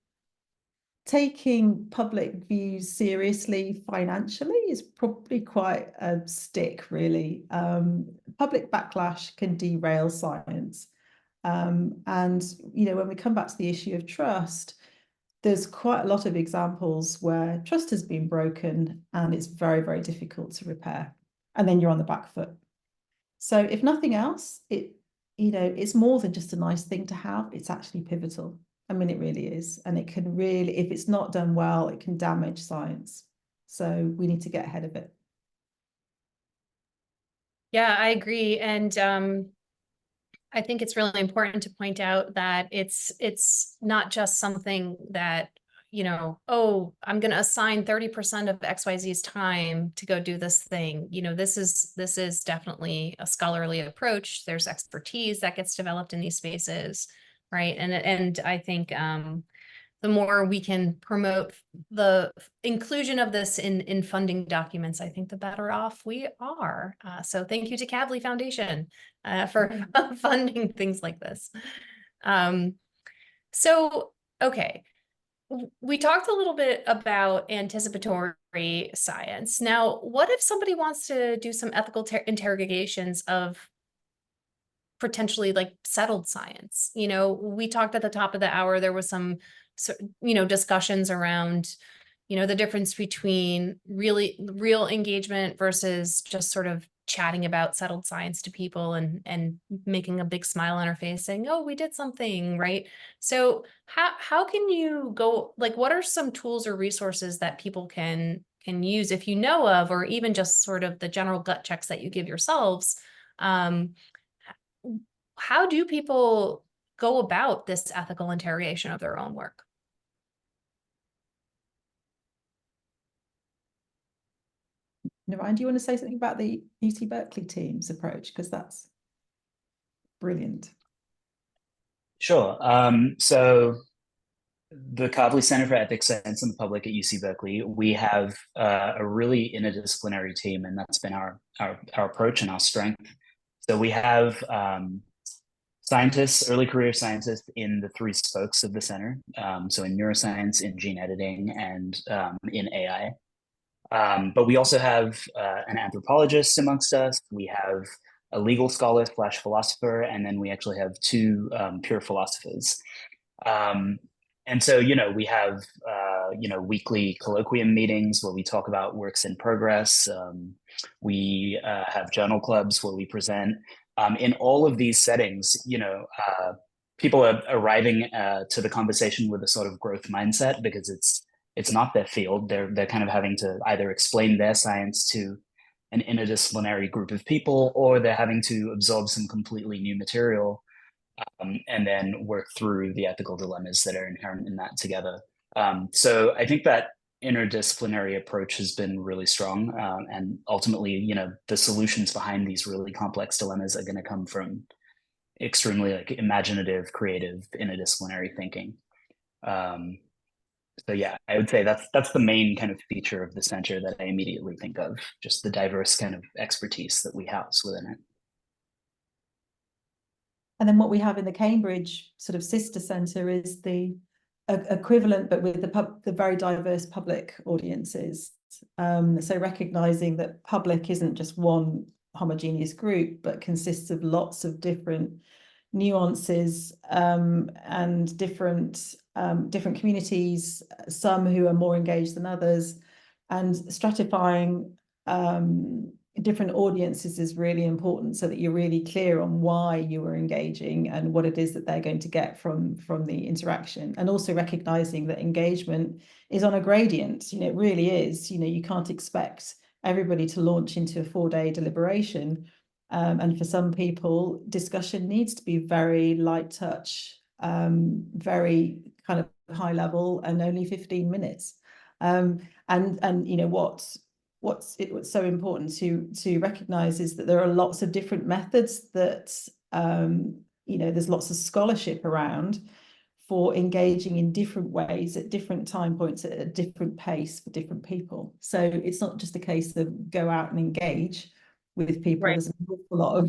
taking public views seriously financially is probably quite a stick, really. Public backlash can derail science. And, you know, when we come back to the issue of trust, there's quite a lot of examples where trust has been broken and it's very, very difficult to repair. And then you're on the back foot. So if nothing else, it's more than just a nice thing to have. It's actually pivotal. I mean, it really is. And it can really, if it's not done well, it can damage science. So we need to get ahead of it.
Yeah, I agree. And I think it's really important to point out that it's not just something that, you know, oh, I'm going to assign 30% of XYZ's time to go do this thing. You know, this is definitely a scholarly approach. There's expertise that gets developed in these spaces, right? And I think the more we can promote the inclusion of this in funding documents, I think the better off we are. So thank you to Kavli Foundation for funding things like this. So, okay. We talked a little bit about anticipatory science. Now, what if somebody wants to do some ethical interrogations of potentially like settled science? You know, we talked at the top of the hour, there was some, discussions around, the difference between real engagement versus just sort of chatting about settled science to people and making a big smile on our face saying, oh, we did something, right? So how can you go, like, what are some tools or resources that people can use if you know of, or even just sort of the general gut checks that you give yourselves? How do people go about this ethical interrogation of their own work?
Ryan, do you want to say something about the UC Berkeley team's approach? Because that's brilliant.
Sure. So the Kavli Center for Ethics, Science, and the Public at UC Berkeley, we have a really interdisciplinary team, and that's been our approach and our strength. So we have scientists, early career scientists in the 3 spokes of the center. So in neuroscience, in gene editing, and in AI. But we also have an anthropologist amongst us. We have a legal scholar / philosopher, and then we actually have 2 pure philosophers. And so, we have, weekly colloquium meetings where we talk about works in progress. We have journal clubs where we present. In all of these settings, people are arriving to the conversation with a sort of growth mindset because it's not their field. They're kind of having to either explain their science to an interdisciplinary group of people, or they're having to absorb some completely new material and then work through the ethical dilemmas that are inherent in that together. So I think that interdisciplinary approach has been really strong. And ultimately, the solutions behind these really complex dilemmas are going to come from extremely imaginative, creative, interdisciplinary thinking. So yeah, I would say that's the main kind of feature of the center that I immediately think of, just the diverse kind of expertise that we house within it.
And then what we have in the Cambridge sort of sister centre is the equivalent, but with the very diverse public audiences. So recognising that public isn't just one homogeneous group, but consists of lots of different nuances and different communities, some who are more engaged than others, and stratifying different audiences is really important, so that you're really clear on why you are engaging and what it is that they're going to get from the interaction, and also recognizing that engagement is on a gradient. It really is. You can't expect everybody to launch into a 4-day deliberation, and for some people discussion needs to be very light touch, very kind of high level, and only 15 minutes. And what's so important to recognize is that there are lots of different methods that there's lots of scholarship around for engaging in different ways at different time points at a different pace for different people. So it's not just a case of go out and engage with people.
Right.
There's an awful lot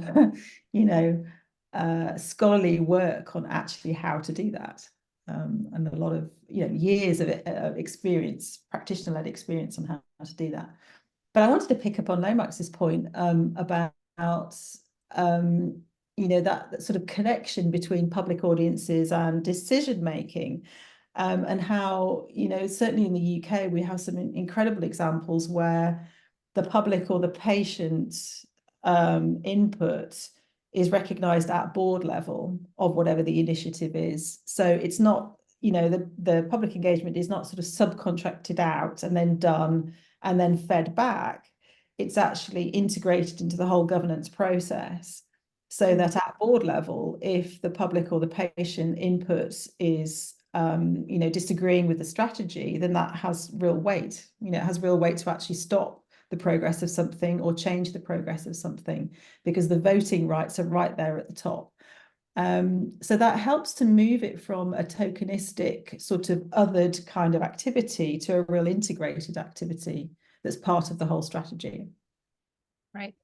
of scholarly work on actually how to do that, and a lot of years of experience, practitioner-led experience on how to do that. But I wanted to pick up on Lomax's point about that sort of connection between public audiences and decision making, and how certainly in the UK we have some incredible examples where the public or the patient input is recognised at board level of whatever the initiative is. So it's not, the public engagement is not sort of subcontracted out and then done and then fed back. It's actually integrated into the whole governance process, so that at board level, if the public or the patient input is disagreeing with the strategy, then that has real weight. It has real weight to actually stop the progress of something or change the progress of something, because the voting rights are right there at the top. So that helps to move it from a tokenistic sort of othered kind of activity to a real integrated activity that's part of the whole strategy.
Right.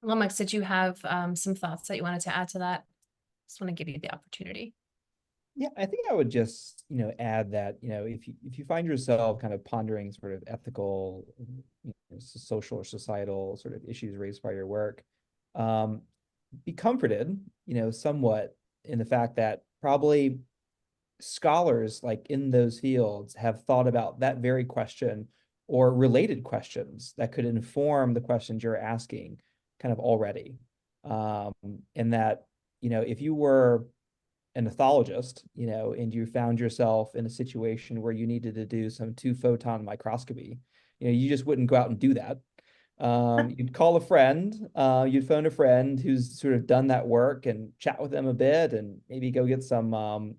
Lomax, did you have some thoughts that you wanted to add to that? Just want to give you the opportunity.
Yeah, I think I would just, add that, if you find yourself kind of pondering sort of ethical, social or societal sort of issues raised by your work, be comforted, somewhat in the fact that probably scholars like in those fields have thought about that very question or related questions that could inform the questions you're asking kind of already. And that, if you were an ethologist, and you found yourself in a situation where you needed to do some 2-photon microscopy, you just wouldn't go out and do that. You'd call a friend, you'd phone a friend who's sort of done that work and chat with them a bit, and maybe go get some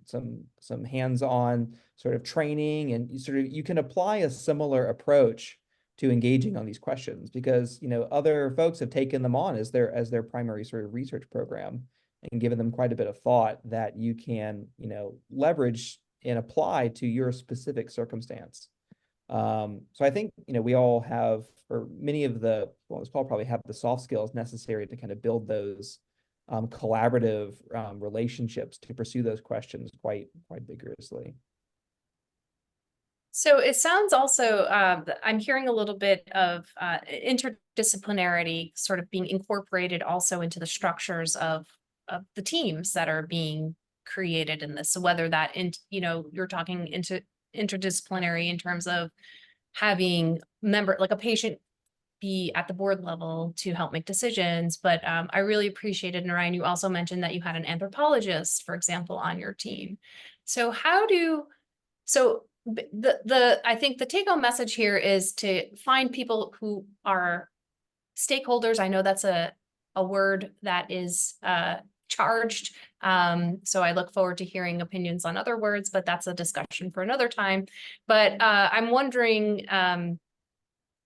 hands-on sort of training, and you can apply a similar approach to engaging on these questions, because other folks have taken them on as their primary sort of research program, and given them quite a bit of thought that you can leverage and apply to your specific circumstance. So I think we all have, or many of let's probably have the soft skills necessary to kind of build those collaborative relationships to pursue those questions quite vigorously.
So it sounds also, I'm hearing a little bit of interdisciplinarity sort of being incorporated also into the structures of the teams that are being created in this. So whether that, you're talking into interdisciplinary in terms of having like a patient be at the board level to help make decisions. But I really appreciated, Narayan, you also mentioned that you had an anthropologist, for example, on your team. So I think the take home message here is to find people who are stakeholders. I know that's a word that is charged. So I look forward to hearing opinions on other words, but that's a discussion for another time. But I'm wondering, how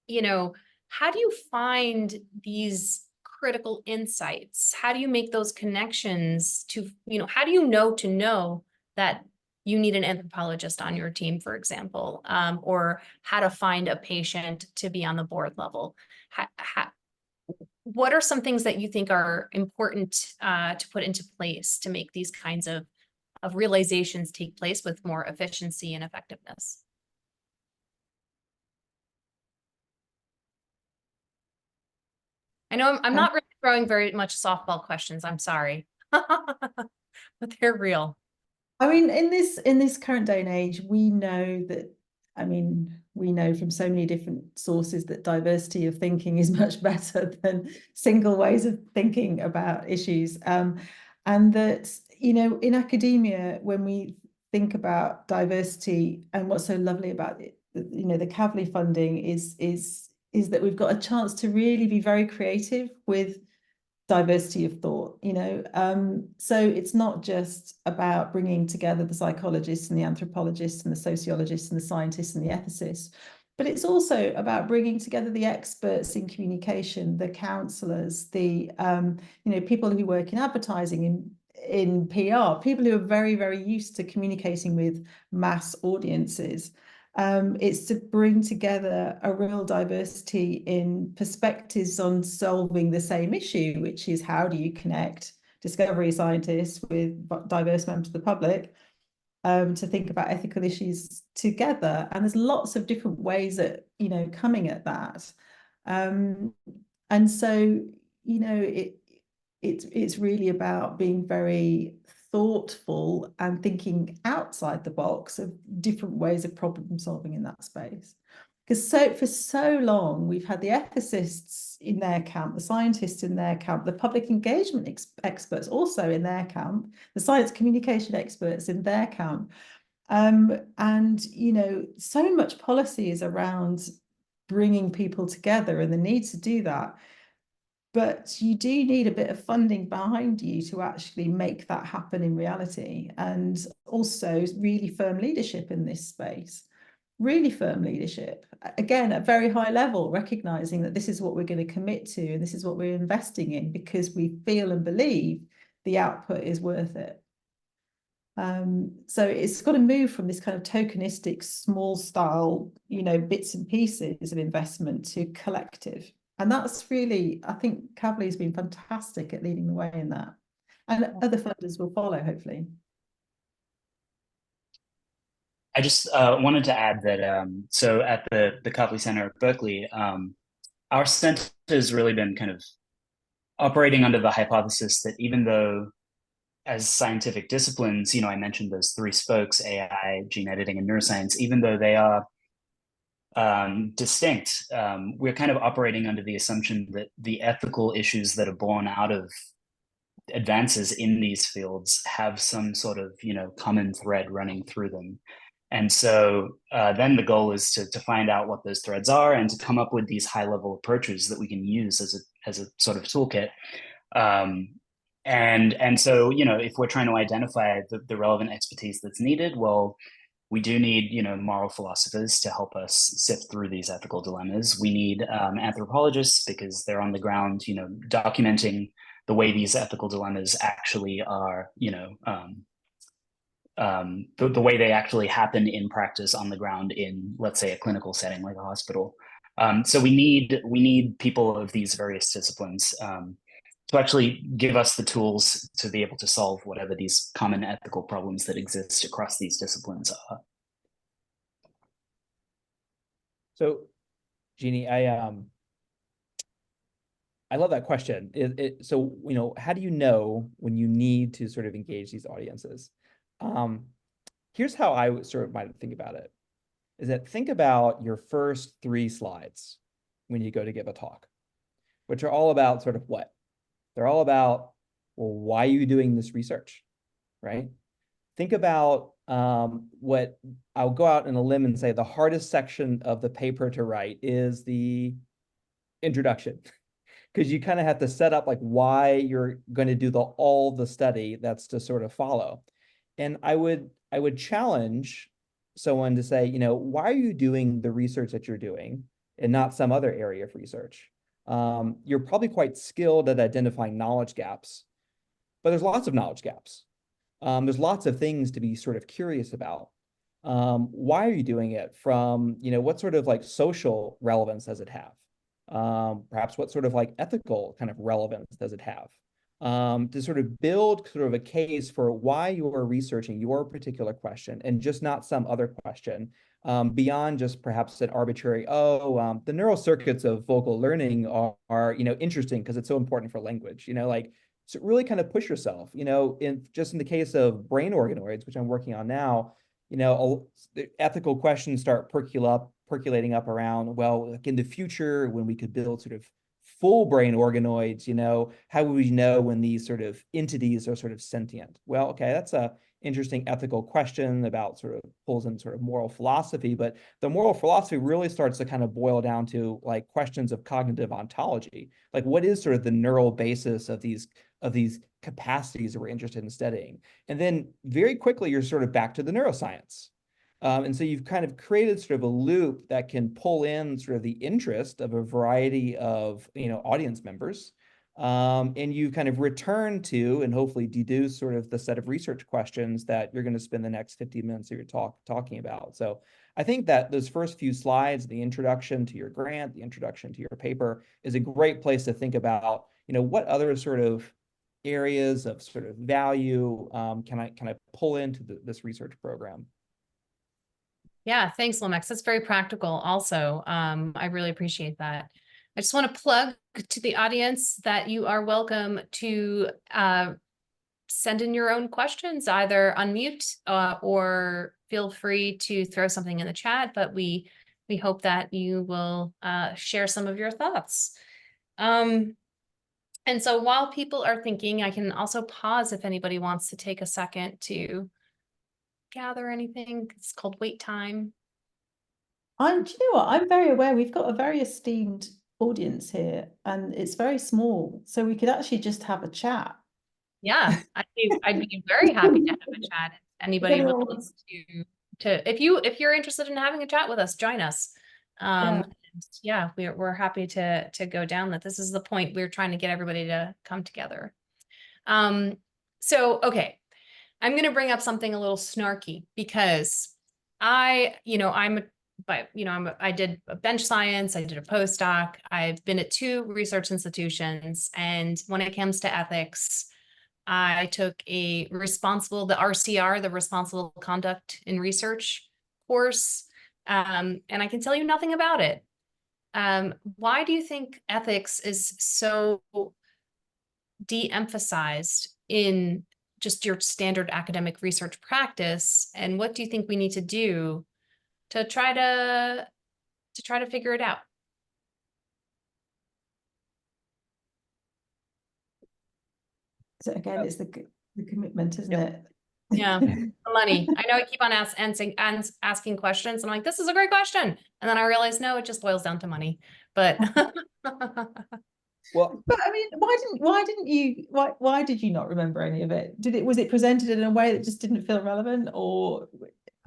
do you find these critical insights? How do you make those connections to, how do you know that you need an anthropologist on your team, for example, or how to find a patient to be on the board level? What are some things that you think are important to put into place to make these kinds of realizations take place with more efficiency and effectiveness? I know I'm not really throwing very much softball questions. I'm sorry, but they're real.
I mean, in this current day and age, we know that, we know from so many different sources that diversity of thinking is much better than single ways of thinking about issues. And that, you know, in academia, when we think about diversity, and what's so lovely about it, you know, the Kavli funding is that we've got a chance to really be very creative with diversity of thought, you know. So it's not just about bringing together the psychologists and the anthropologists and the sociologists and the scientists and the ethicists, but it's also about bringing together the experts in communication, the counselors, the you know, people who work in advertising, in PR, people who are very, very used to communicating with mass audiences. It's to bring together a real diversity in perspectives on solving the same issue, which is how do you connect discovery scientists with diverse members of the public, to think about ethical issues together. And there's lots of different ways that, you know, coming at that. And so, you know, it's really about being very thoughtful and thinking outside the box of different ways of problem solving in that space. Because for so long, we've had the ethicists in their camp, the scientists in their camp, the public engagement experts also in their camp, the science communication experts in their camp. And, you know, so much policy is around bringing people together and the need to do that. But you do need a bit of funding behind you to actually make that happen in reality, and also really firm leadership in this space, really firm leadership, again, at very high level, recognizing that this is what we're going to commit to and this is what we're investing in because we feel and believe the output is worth it. So it's got to move from this kind of tokenistic, small style, you know, bits and pieces of investment to collective. And that's really, I think Kavli has been fantastic at leading the way in that. And other funders will follow, hopefully.
I just wanted to add that so at the Kavli Center at Berkeley, our center has really been kind of operating under the hypothesis that even though as scientific disciplines, you know, I mentioned those three spokes, AI, gene editing, and neuroscience, even though they are distinct, we're kind of operating under the assumption that the ethical issues that are born out of advances in these fields have some sort of, you know, common thread running through them. And so then the goal is to find out what those threads are and to come up with these high-level approaches that we can use as a sort of toolkit. And so, you know, if we're trying to identify the relevant expertise that's needed, well, we do need, you know, moral philosophers to help us sift through these ethical dilemmas. We need anthropologists because they're on the ground, you know, documenting the way these ethical dilemmas actually are, you know, the way they actually happen in practice on the ground in, let's say, a clinical setting like a hospital. So we need people of these various disciplines to actually give us the tools to be able to solve whatever these common ethical problems that exist across these disciplines are.
So, Jeannie, I love that question. So, you know, how do you know when you need to sort of engage these audiences? Here's how I would sort of might think about it, is that think about your first 3 slides when you go to give a talk, which are all about sort of what? They're all about, well, why are you doing this research, right? Think about what I'll go out on a limb and say the hardest section of the paper to write is the introduction, because you kind of have to set up like why you're going to do all the study that's to sort of follow. And I would challenge someone to say, you know, why are you doing the research that you're doing and not some other area of research? You're probably quite skilled at identifying knowledge gaps, but there's lots of knowledge gaps. There's lots of things to be sort of curious about. Why are you doing it? From, you know, what sort of like social relevance does it have? Perhaps what sort of like ethical kind of relevance does it have? To sort of build sort of a case for why you are researching your particular question and just not some other question, beyond just perhaps an arbitrary, the neural circuits of vocal learning are you know, interesting because it's so important for language, you know, like, so really kind of push yourself, you know, in the case of brain organoids, which I'm working on now, you know, the ethical questions start percolating up around, well, like in the future, when we could build sort of full brain organoids, how would we know when these sort of entities are sort of sentient? Well, okay, that's a interesting ethical question about sort of pulls in sort of moral philosophy, but the moral philosophy really starts to kind of boil down to like questions of cognitive ontology. Like, what is sort of the neural basis of these capacities that we're interested in studying? And then very quickly, you're sort of back to the neuroscience. And so you've kind of created sort of a loop that can pull in sort of the interest of a variety of audience members. And you kind of return to and hopefully deduce sort of the set of research questions that you're going to spend the next 50 minutes of your talk talking about. So I think that those first few slides, the introduction to your grant, the introduction to your paper, is a great place to think about, what other sort of areas of sort of value can I pull into this research program?
Yeah, thanks, Lomax. That's very practical also. I really appreciate that. I just want to plug to the audience that you are welcome to send in your own questions, either unmute or feel free to throw something in the chat, but we hope that you will share some of your thoughts. And so while people are thinking, I can also pause if anybody wants to take a second to gather anything. It's called wait time.
Do you know what? I'm very aware we've got a very esteemed audience here, and it's very small, so we could actually just have a chat.
Yeah, I'd be very happy to have a chat. If anybody really wants to if you're interested in having a chat with us, join us. Yeah, we're happy to go down that. This is the point. We're trying to get everybody to come together. So okay, I'm going to bring up something a little snarky because I did a bench science, I did a postdoc, I've been at 2 research institutions, and when it comes to ethics, I took the RCR, the Responsible Conduct in Research course, and I can tell you nothing about it. Why do you think ethics is so de-emphasized in just your standard academic research practice? And what do you think we need to do to try to figure it out?
So again, it's the commitment, isn't it?
Yeah, the money. I know I keep on asking questions. I'm like, this is a great question. And then I realize, no, it just boils down to money. But
well,
but I mean, why did you not remember any of it? Was it presented in a way that just didn't feel relevant, or?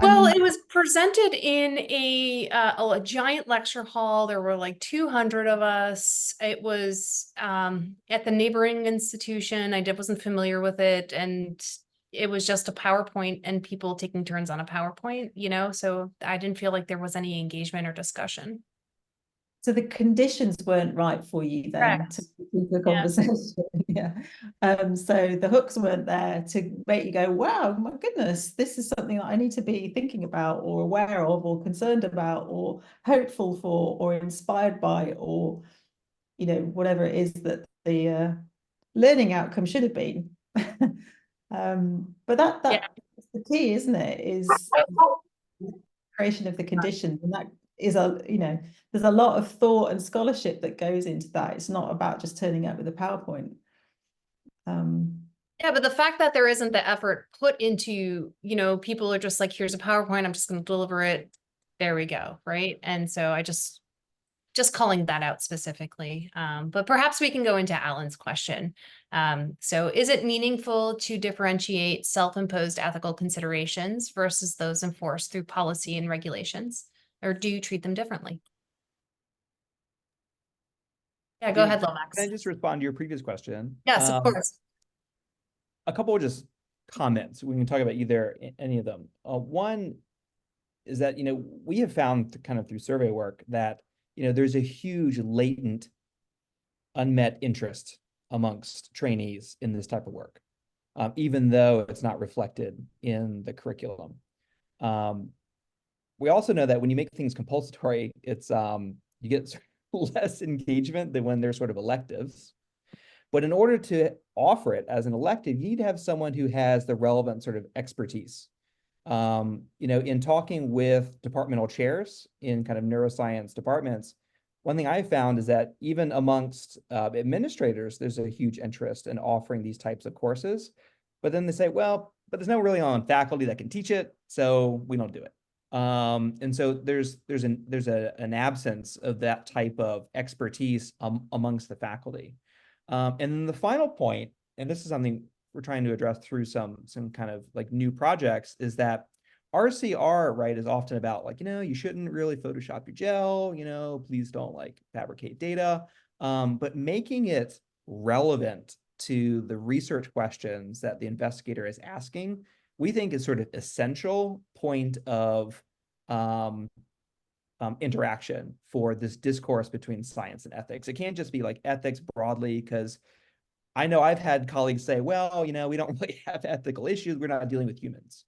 Well, it was presented in a giant lecture hall. There were like 200 of us. It was at the neighboring institution. I wasn't familiar with it, and it was just a PowerPoint and people taking turns on a PowerPoint, so I didn't feel like there was any engagement or discussion.
So the conditions weren't right for you then. Correct. To keep the conversation. Yeah. So the hooks weren't there to make you go, wow, my goodness, this is something that I need to be thinking about or aware of or concerned about or hopeful for or inspired by, or whatever it is that the learning outcome should have been. But that's the key, isn't it? Is creation of the conditions, and that is there's a lot of thought and scholarship that goes into that. It's not about just turning up with a PowerPoint.
Yeah, but the fact that there isn't the effort put into, people are just like, here's a PowerPoint, I'm just going to deliver it. There we go, right? And so I just calling that out specifically. But perhaps we can go into Alan's question. So is it meaningful to differentiate self-imposed ethical considerations versus those enforced through policy and regulations? Or do you treat them differently? Yeah, go ahead, Lomax.
Can I just respond to your previous question?
Yes, of course.
A couple of just comments. We can talk about either any of them. One is that, we have found kind of through survey work that, there's a huge latent unmet interest amongst trainees in this type of work, even though it's not reflected in the curriculum. We also know that when you make things compulsory, it's you get less engagement than when they're sort of electives. But in order to offer it as an elective, you need to have someone who has the relevant sort of expertise. In talking with departmental chairs in kind of neuroscience departments, one thing I found is that even amongst administrators, there's a huge interest in offering these types of courses. But then they say, well, but there's no really on faculty that can teach it, so we don't do it. And so there's an absence of that type of expertise amongst the faculty. And then the final point, and this is something we're trying to address through some kind of like new projects, is that RCR, right, is often about like, you shouldn't really Photoshop your gel, please don't like fabricate data, but making it relevant to the research questions that the investigator is asking, we think is sort of essential point of interaction for this discourse between science and ethics. It can't just be like ethics broadly, because I know I've had colleagues say, well, we don't really have ethical issues. We're not dealing with humans.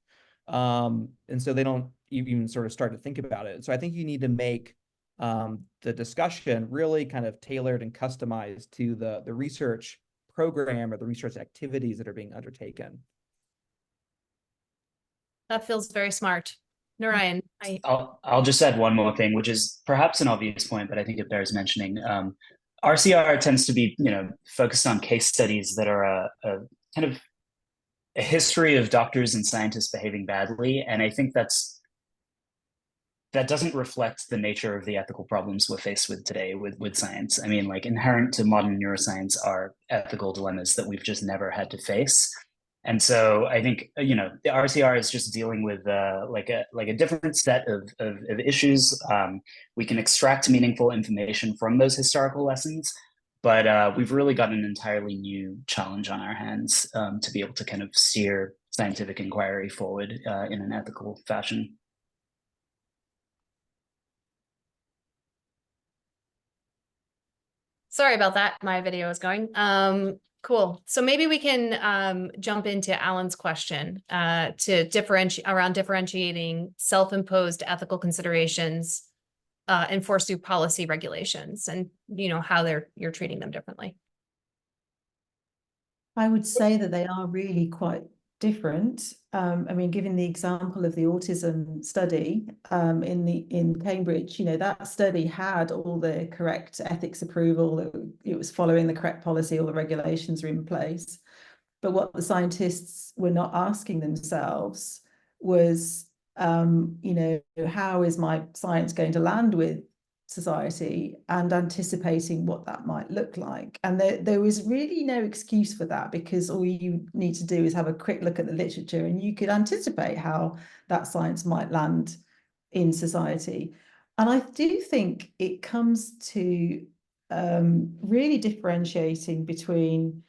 And so they don't even sort of start to think about it. So I think you need to make the discussion really kind of tailored and customized to the research program or the research activities that are being undertaken.
That feels very smart. Narayan,
I'll just add one more thing, which is perhaps an obvious point, but I think it bears mentioning. RCR tends to be, focused on case studies that are a kind of a history of doctors and scientists behaving badly, and I think that doesn't reflect the nature of the ethical problems we're faced with today with science. I mean, like inherent to modern neuroscience are ethical dilemmas that we've just never had to face. And so I think, the RCR is just dealing with like a different set of issues. We can extract meaningful information from those historical lessons, but we've really got an entirely new challenge on our hands to be able to kind of steer scientific inquiry forward in an ethical fashion.
sorry about that. My video is going. Cool. So maybe we can jump into Alan's question to differentiating self-imposed ethical considerations enforced through policy regulations, and how you're treating them differently.
I would say that they are really quite different. I mean, given the example of the autism study in Cambridge, that study had all the correct ethics approval. It was following the correct policy, all the regulations were in place. But what the scientists were not asking themselves was, how is my science going to land with society, and anticipating what that might look like. And there was really no excuse for that, because all you need to do is have a quick look at the literature and you could anticipate how that science might land in society. And I do think it comes to really differentiating between,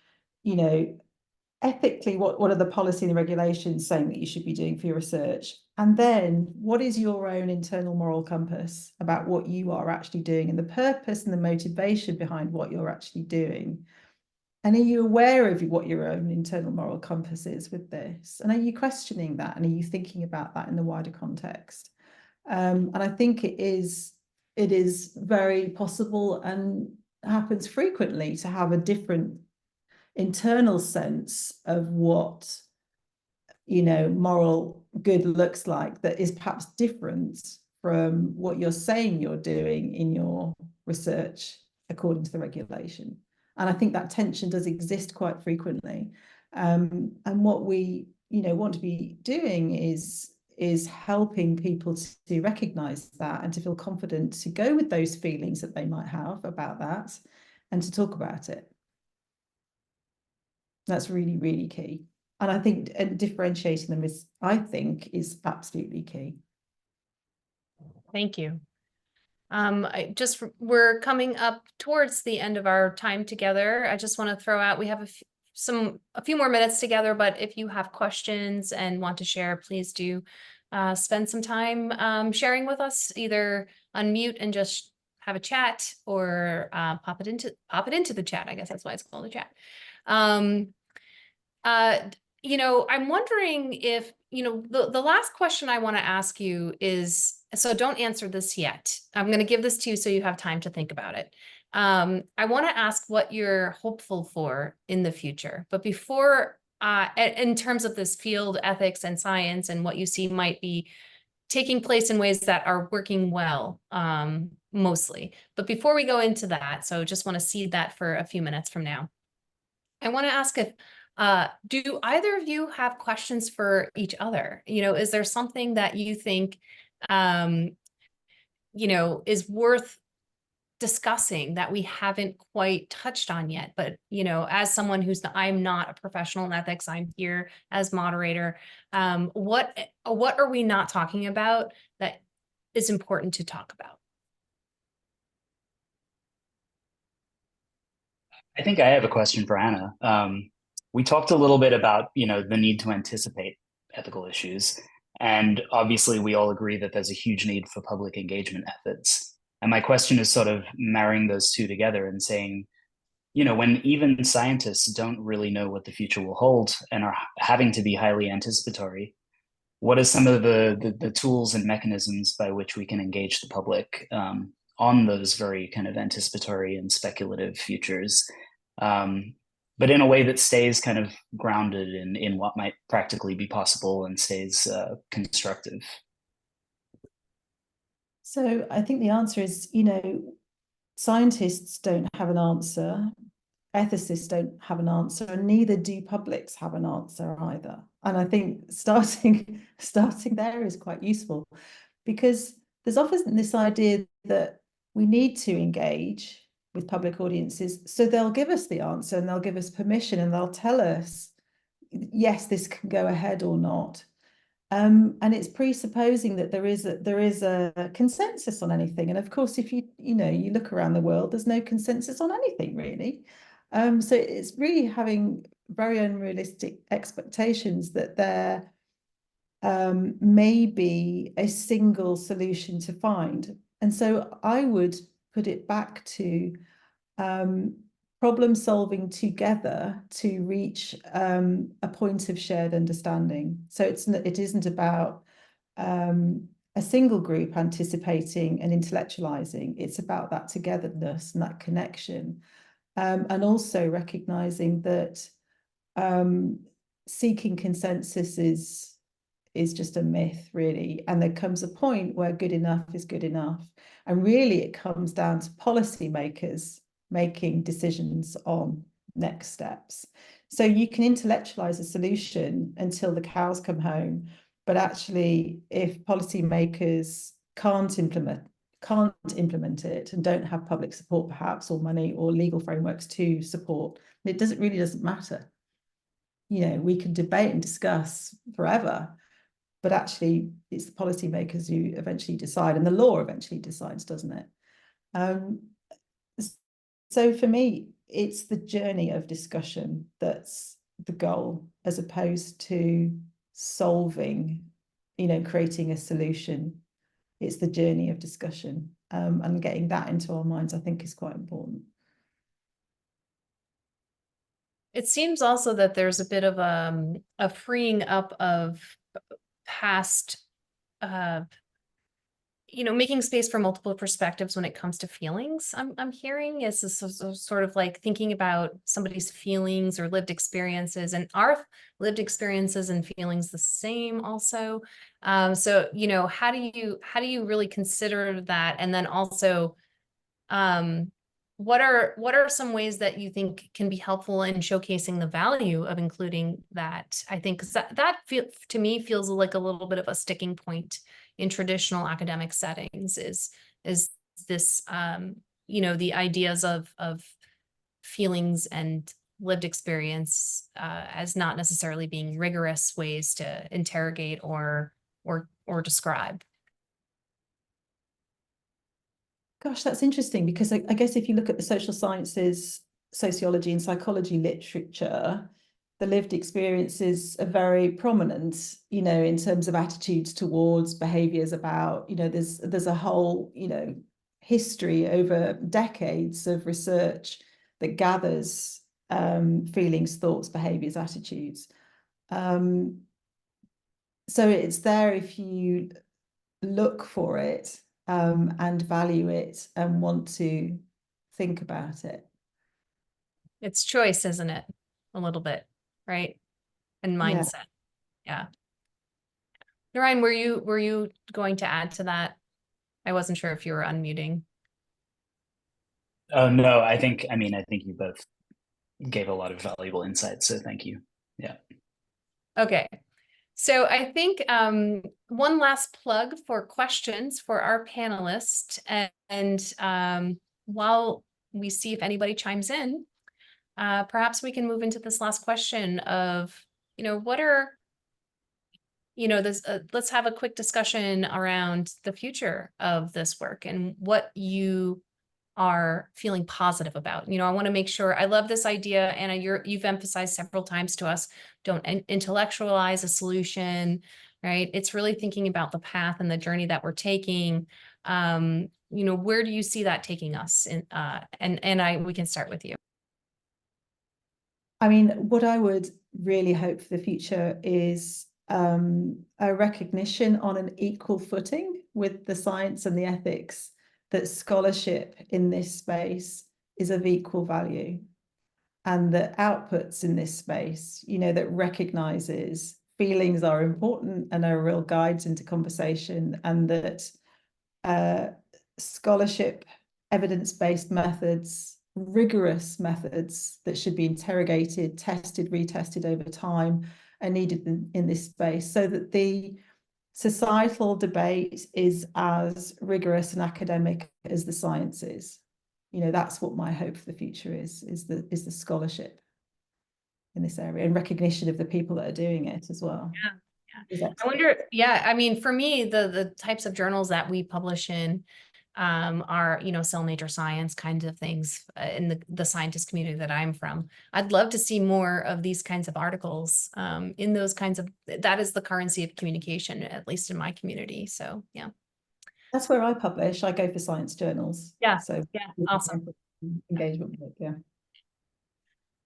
ethically, what are the policy and the regulations saying that you should be doing for your research? And then what is your own internal moral compass about what you are actually doing, and the purpose and the motivation behind what you're actually doing? And are you aware of what your own internal moral compass is with this? And are you questioning that? And are you thinking about that in the wider context? And I think it is very possible and happens frequently to have a different internal sense of what moral good looks like, that is perhaps different from what you're saying you're doing in your research according to the regulation. And I think that tension does exist quite frequently. And what we want to be doing is helping people to recognize that, and to feel confident to go with those feelings that they might have about that, and to talk about it. That's really, really key. And I think differentiating them is absolutely key.
Thank you. We're coming up towards the end of our time together. I just want to throw out, we have a few more minutes together, but if you have questions and want to share, please do spend some time sharing with us. Either unmute and just have a chat, or pop it into the chat. I guess that's why it's called a chat. I'm wondering if, the last question I want to ask you is, so don't answer this yet. I'm going to give this to you so you have time to think about it. I want to ask what you're hopeful for in the future. But before in terms of this field, ethics and science, and what you see might be taking place in ways that are working well, mostly. But before we go into that, so just want to seed that for a few minutes from now. I want to ask if, do either of you have questions for each other? You know, is there something that you think, you know, is worth discussing that we haven't quite touched on yet? But, you know, as someone I'm not a professional in ethics, I'm here as moderator. What are we not talking about that is important to talk about?
I think I have a question for Anna. We talked a little bit about, the need to anticipate ethical issues. And obviously, we all agree that there's a huge need for public engagement efforts. And my question is sort of marrying those two together and saying, when even scientists don't really know what the future will hold and are having to be highly anticipatory, what are some of the tools and mechanisms by which we can engage the public on those very kind of anticipatory and speculative futures, but in a way that stays kind of grounded in what might practically be possible and stays constructive?
So I think the answer is, scientists don't have an answer, ethicists don't have an answer, and neither do publics have an answer either. And I think starting there is quite useful, because there's often this idea that we need to engage with public audiences, so they'll give us the answer and they'll give us permission and they'll tell us, yes, this can go ahead or not. And it's presupposing that there is a consensus on anything. And of course, if you look around the world, there's no consensus on anything really. So it's really having very unrealistic expectations that there may be a single solution to find. And so I would put it back to problem solving together to reach a point of shared understanding. So it isn't about a single group anticipating and intellectualizing. It's about that togetherness and that connection, and also recognizing that seeking consensus is just a myth, really. And there comes a point where good enough is good enough. And really, it comes down to policymakers making decisions on next steps. So you can intellectualize a solution until the cows come home, but actually, if policymakers can't implement it and don't have public support, perhaps, or money or legal frameworks to support, it really doesn't matter. We can debate and discuss forever, but actually it's the policymakers who eventually decide, and the law eventually decides, doesn't it? So for me, it's the journey of discussion that's the goal, as opposed to solving, creating a solution. It's the journey of discussion, and getting that into our minds, I think, is quite important.
It seems also that there's a bit of a freeing up of past, making space for multiple perspectives when it comes to feelings. I'm hearing is sort of like thinking about somebody's feelings or lived experiences, and our lived experiences and feelings the same also. So how do you really consider that, and then also, what are some ways that you think can be helpful in showcasing the value of including that? I think that to me feels like a little bit of a sticking point in traditional academic settings is this the ideas of feelings and lived experience as not necessarily being rigorous ways to interrogate or describe.
Gosh, that's interesting, because I guess if you look at the social sciences, sociology and psychology literature, the lived experiences are very prominent, in terms of attitudes towards, behaviors about, there's a whole, history over decades of research that gathers feelings, thoughts, behaviors, attitudes. So it's there if you look for it, and value it and want to think about it.
It's choice, isn't it? A little bit, right? and mindset. Yeah. Narayan, were you going to add to that? I wasn't sure if you were unmuting.
Oh, no, I think you both gave a lot of valuable insights, so thank you. Yeah.
Okay. So I think one last plug for questions for our panelists, and while we see if anybody chimes in, perhaps we can move into this last question of, what are, this, let's have a quick discussion around the future of this work and what you are feeling positive about. I want to make sure, I love this idea, Anna, you've emphasized several times to us, don't intellectualize a solution, right? It's really thinking about the path and the journey that we're taking. Where do you see that taking us? We can start with you.
I mean, what I would really hope for the future is a recognition on an equal footing with the science and the ethics that scholarship in this space is of equal value, and that outputs in this space, that recognizes feelings are important and are real guides into conversation, and that scholarship, evidence-based methods, rigorous methods that should be interrogated, tested, retested over time are needed in this space, so that the societal debate is as rigorous and academic as the science is. That's what my hope for the future is the scholarship in this area, and recognition of the people that are doing it as well.
Yeah. I wonder, I mean, for me, the types of journals that we publish in are, Cell Nature Science kinds of things in the scientist community that I'm from. I'd love to see more of these kinds of articles in those kinds of, that is the currency of communication, at least in my community. So, yeah. That's
where I publish. I go for science journals.
Yeah.
So
yeah, awesome.
Engagement work, yeah.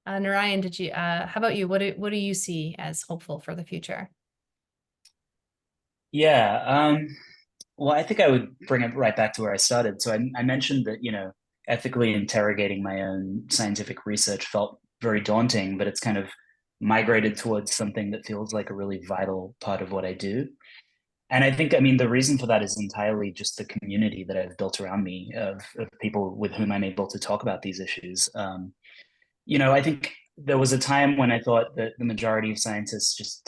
Narayan, how about you? What do you see as hopeful for the future?
Yeah. Well, I think I would bring it right back to where I started. So I mentioned that, ethically interrogating my own scientific research felt very daunting, but it's kind of migrated towards something that feels like a really vital part of what I do. And I think, the reason for that is entirely just the community that I've built around me of people with whom I'm able to talk about these issues. I think there was a time when I thought that the majority of scientists just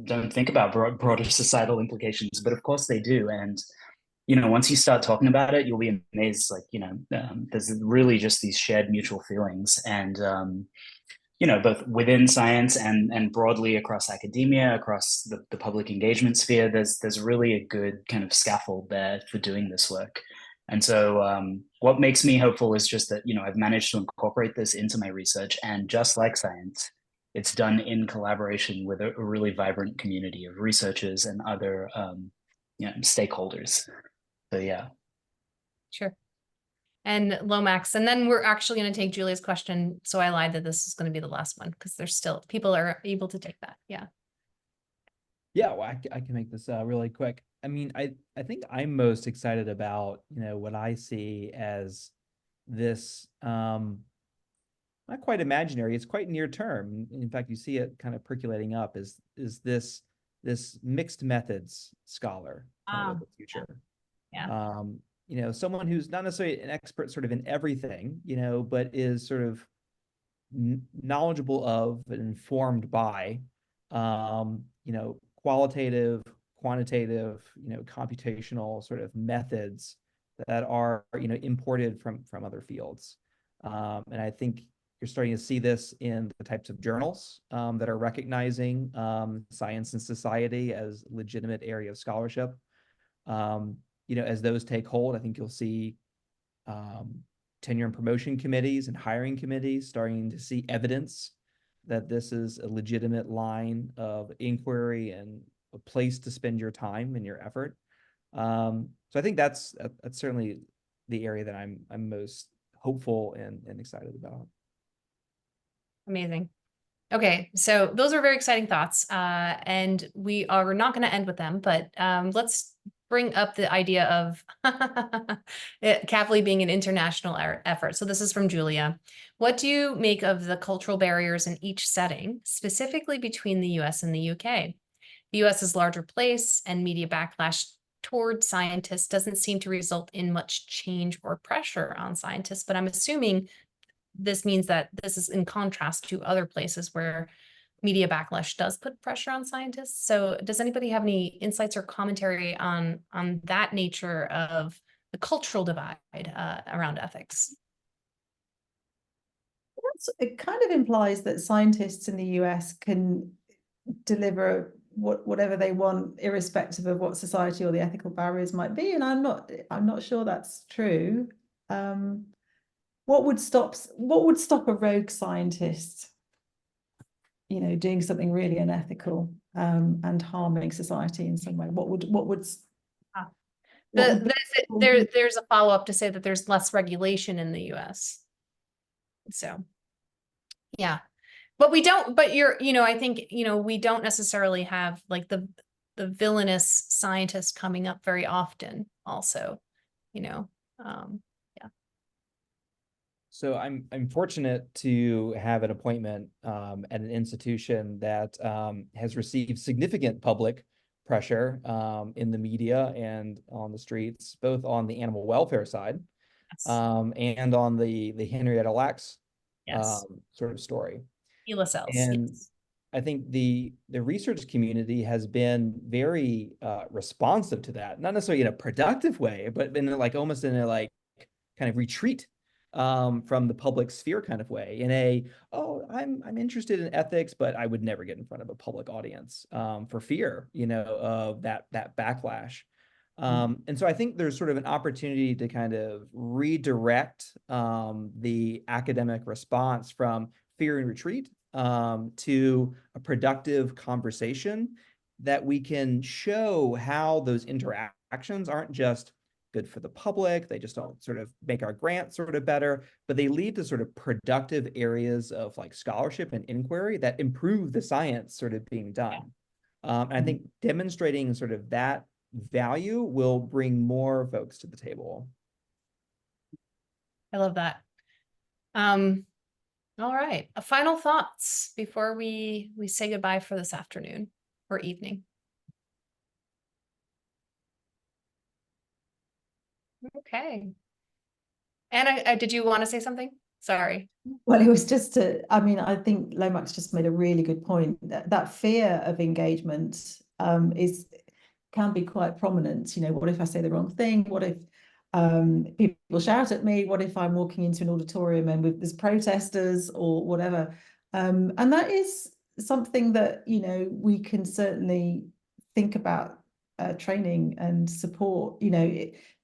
don't think about broader societal implications, but of course they do. And once you start talking about it, you'll be amazed. Like, there's really just these shared mutual feelings, and both within science and broadly across academia, across the public engagement sphere, there's really a good kind of scaffold there for doing this work. And so what makes me hopeful is just that, I've managed to incorporate this into my research, and just like science, it's done in collaboration with a really vibrant community of researchers and other stakeholders. So, yeah.
Sure. And Lomax, and then we're actually going to take Julia's question. So I lied that this is going to be the last one, because there's still people are able to take that. Yeah.
Yeah, well, I can make this really quick. I mean, I think I'm most excited about, what I see as this, not quite imaginary, it's quite near term. In fact, you see it kind of percolating up, is this mixed methods scholar kind of the future.
Yeah.
Someone who's not necessarily an expert sort of in everything, but is sort of knowledgeable of and informed by, qualitative, quantitative, computational sort of methods that are, imported from other fields. And I think you're starting to see this in the types of journals that are recognizing science and society as a legitimate area of scholarship. As those take hold, I think you'll see tenure and promotion committees and hiring committees starting to see evidence that this is a legitimate line of inquiry and a place to spend your time and your effort. So I think that's certainly the area that I'm most hopeful and excited about.
Amazing. Okay, so those are very exciting thoughts, and we are not going to end with them, but let's bring up the idea of Kavli being an international effort. So this is from Julia. What do you make of the cultural barriers in each setting, specifically between the US and the UK? The US is a larger place, and media backlash toward scientists doesn't seem to result in much change or pressure on scientists, but I'm assuming this means that this is in contrast to other places where media backlash does put pressure on scientists. So does anybody have any insights or commentary on that nature of the cultural divide around ethics?
It kind of implies that scientists in the US can deliver whatever they want, irrespective of what society or the ethical barriers might be. And I'm not sure that's true. What would stop a rogue scientist, doing something really unethical and harming society in some way?
There's a follow-up to say that there's less regulation in the US. So yeah. But we don't, but I think, we don't necessarily have like the villainous scientists coming up very often also, yeah.
So I'm fortunate to have an appointment at an institution that has received significant public pressure in the media and on the streets, both on the animal welfare side and on the Henrietta Lacks sort of story.
HeLa cells,
And
yes.
I think the research community has been very responsive to that, not necessarily in a productive way, but in like almost in a like kind of retreat from the public sphere kind of way, in I'm interested in ethics, but I would never get in front of a public audience for fear, of that backlash. And so I think there's sort of an opportunity to kind of redirect the academic response from fear and retreat to a productive conversation that we can show how those interactions aren't just good for the public, they just don't sort of make our grants sort of better, but they lead to sort of productive areas of like scholarship and inquiry that improve the science sort of being done. And I think demonstrating sort of that value will bring more folks to the table.
I love that. All right. Final thoughts before we say goodbye for this afternoon or evening. Okay. Anna, did you want to say something? Sorry.
Well, it was just I think Lomax just made a really good point. That fear of engagement can be quite prominent. What if I say the wrong thing? What if people shout at me? What if I'm walking into an auditorium and there's protesters or whatever? And that is something that, we can certainly think about training and support.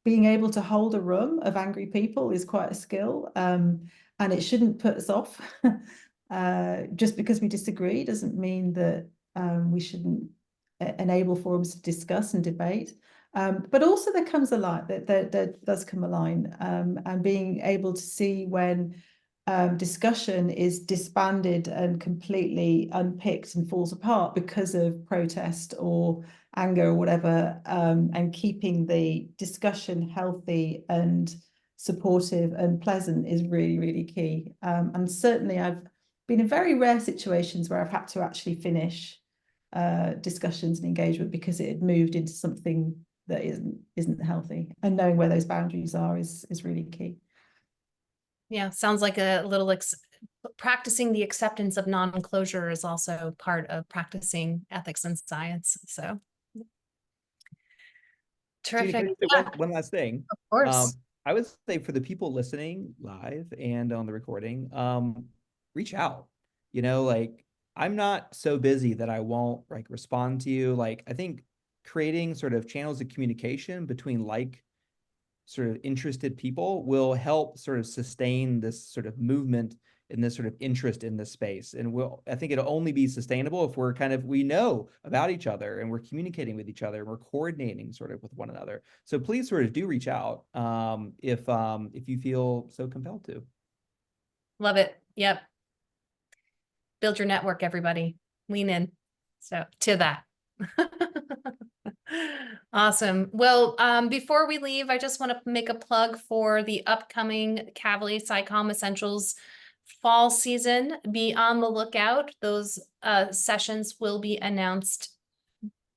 Being able to hold a room of angry people is quite a skill, and it shouldn't put us off. Just because we disagree doesn't mean that we shouldn't enable forums to discuss and debate. But also there comes a line, there does come a line, and being able to see when discussion is disbanded and completely unpicked and falls apart because of protest or anger or whatever, and keeping the discussion healthy and supportive and pleasant is really, really key. And certainly I've been in very rare situations where I've had to actually finish discussions and engagement because it had moved into something that isn't healthy, and knowing where those boundaries are is really key.
Yeah, sounds like a little practicing the acceptance of non-enclosure is also part of practicing ethics and science. So terrific.
One last thing.
Of course.
I would say for the people listening live and on the recording, reach out. I'm not so busy that I won't respond to you. I think creating sort of channels of communication between sort of interested people will help sort of sustain this sort of movement and this sort of interest in this space. And I think it'll only be sustainable if we know about each other and we're communicating with each other and we're coordinating sort of with one another. So please sort of do reach out if you feel so compelled to.
Love it. Yep. Build your network, everybody. Lean in. So to that. Awesome. Well, before we leave, I just want to make a plug for the upcoming Kavli SciComm Essentials fall season. Be on the lookout. Those sessions will be announced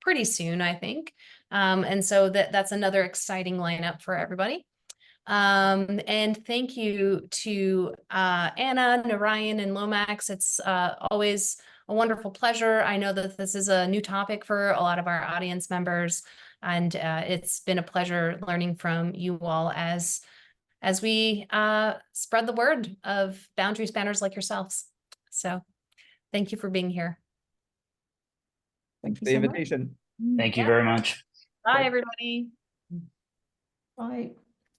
pretty soon, I think. And so that's another exciting lineup for everybody. And thank you to Anna, Narayan, and Lomax. It's always a wonderful pleasure. I know that this is a new topic for a lot of our audience members, and it's been a pleasure learning from you all as we spread the word of boundary spanners like yourselves. So thank you for being here.
Thank you
The
so much.
invitation.
Thank you
Yeah.
very much.
Bye, everybody.
Bye.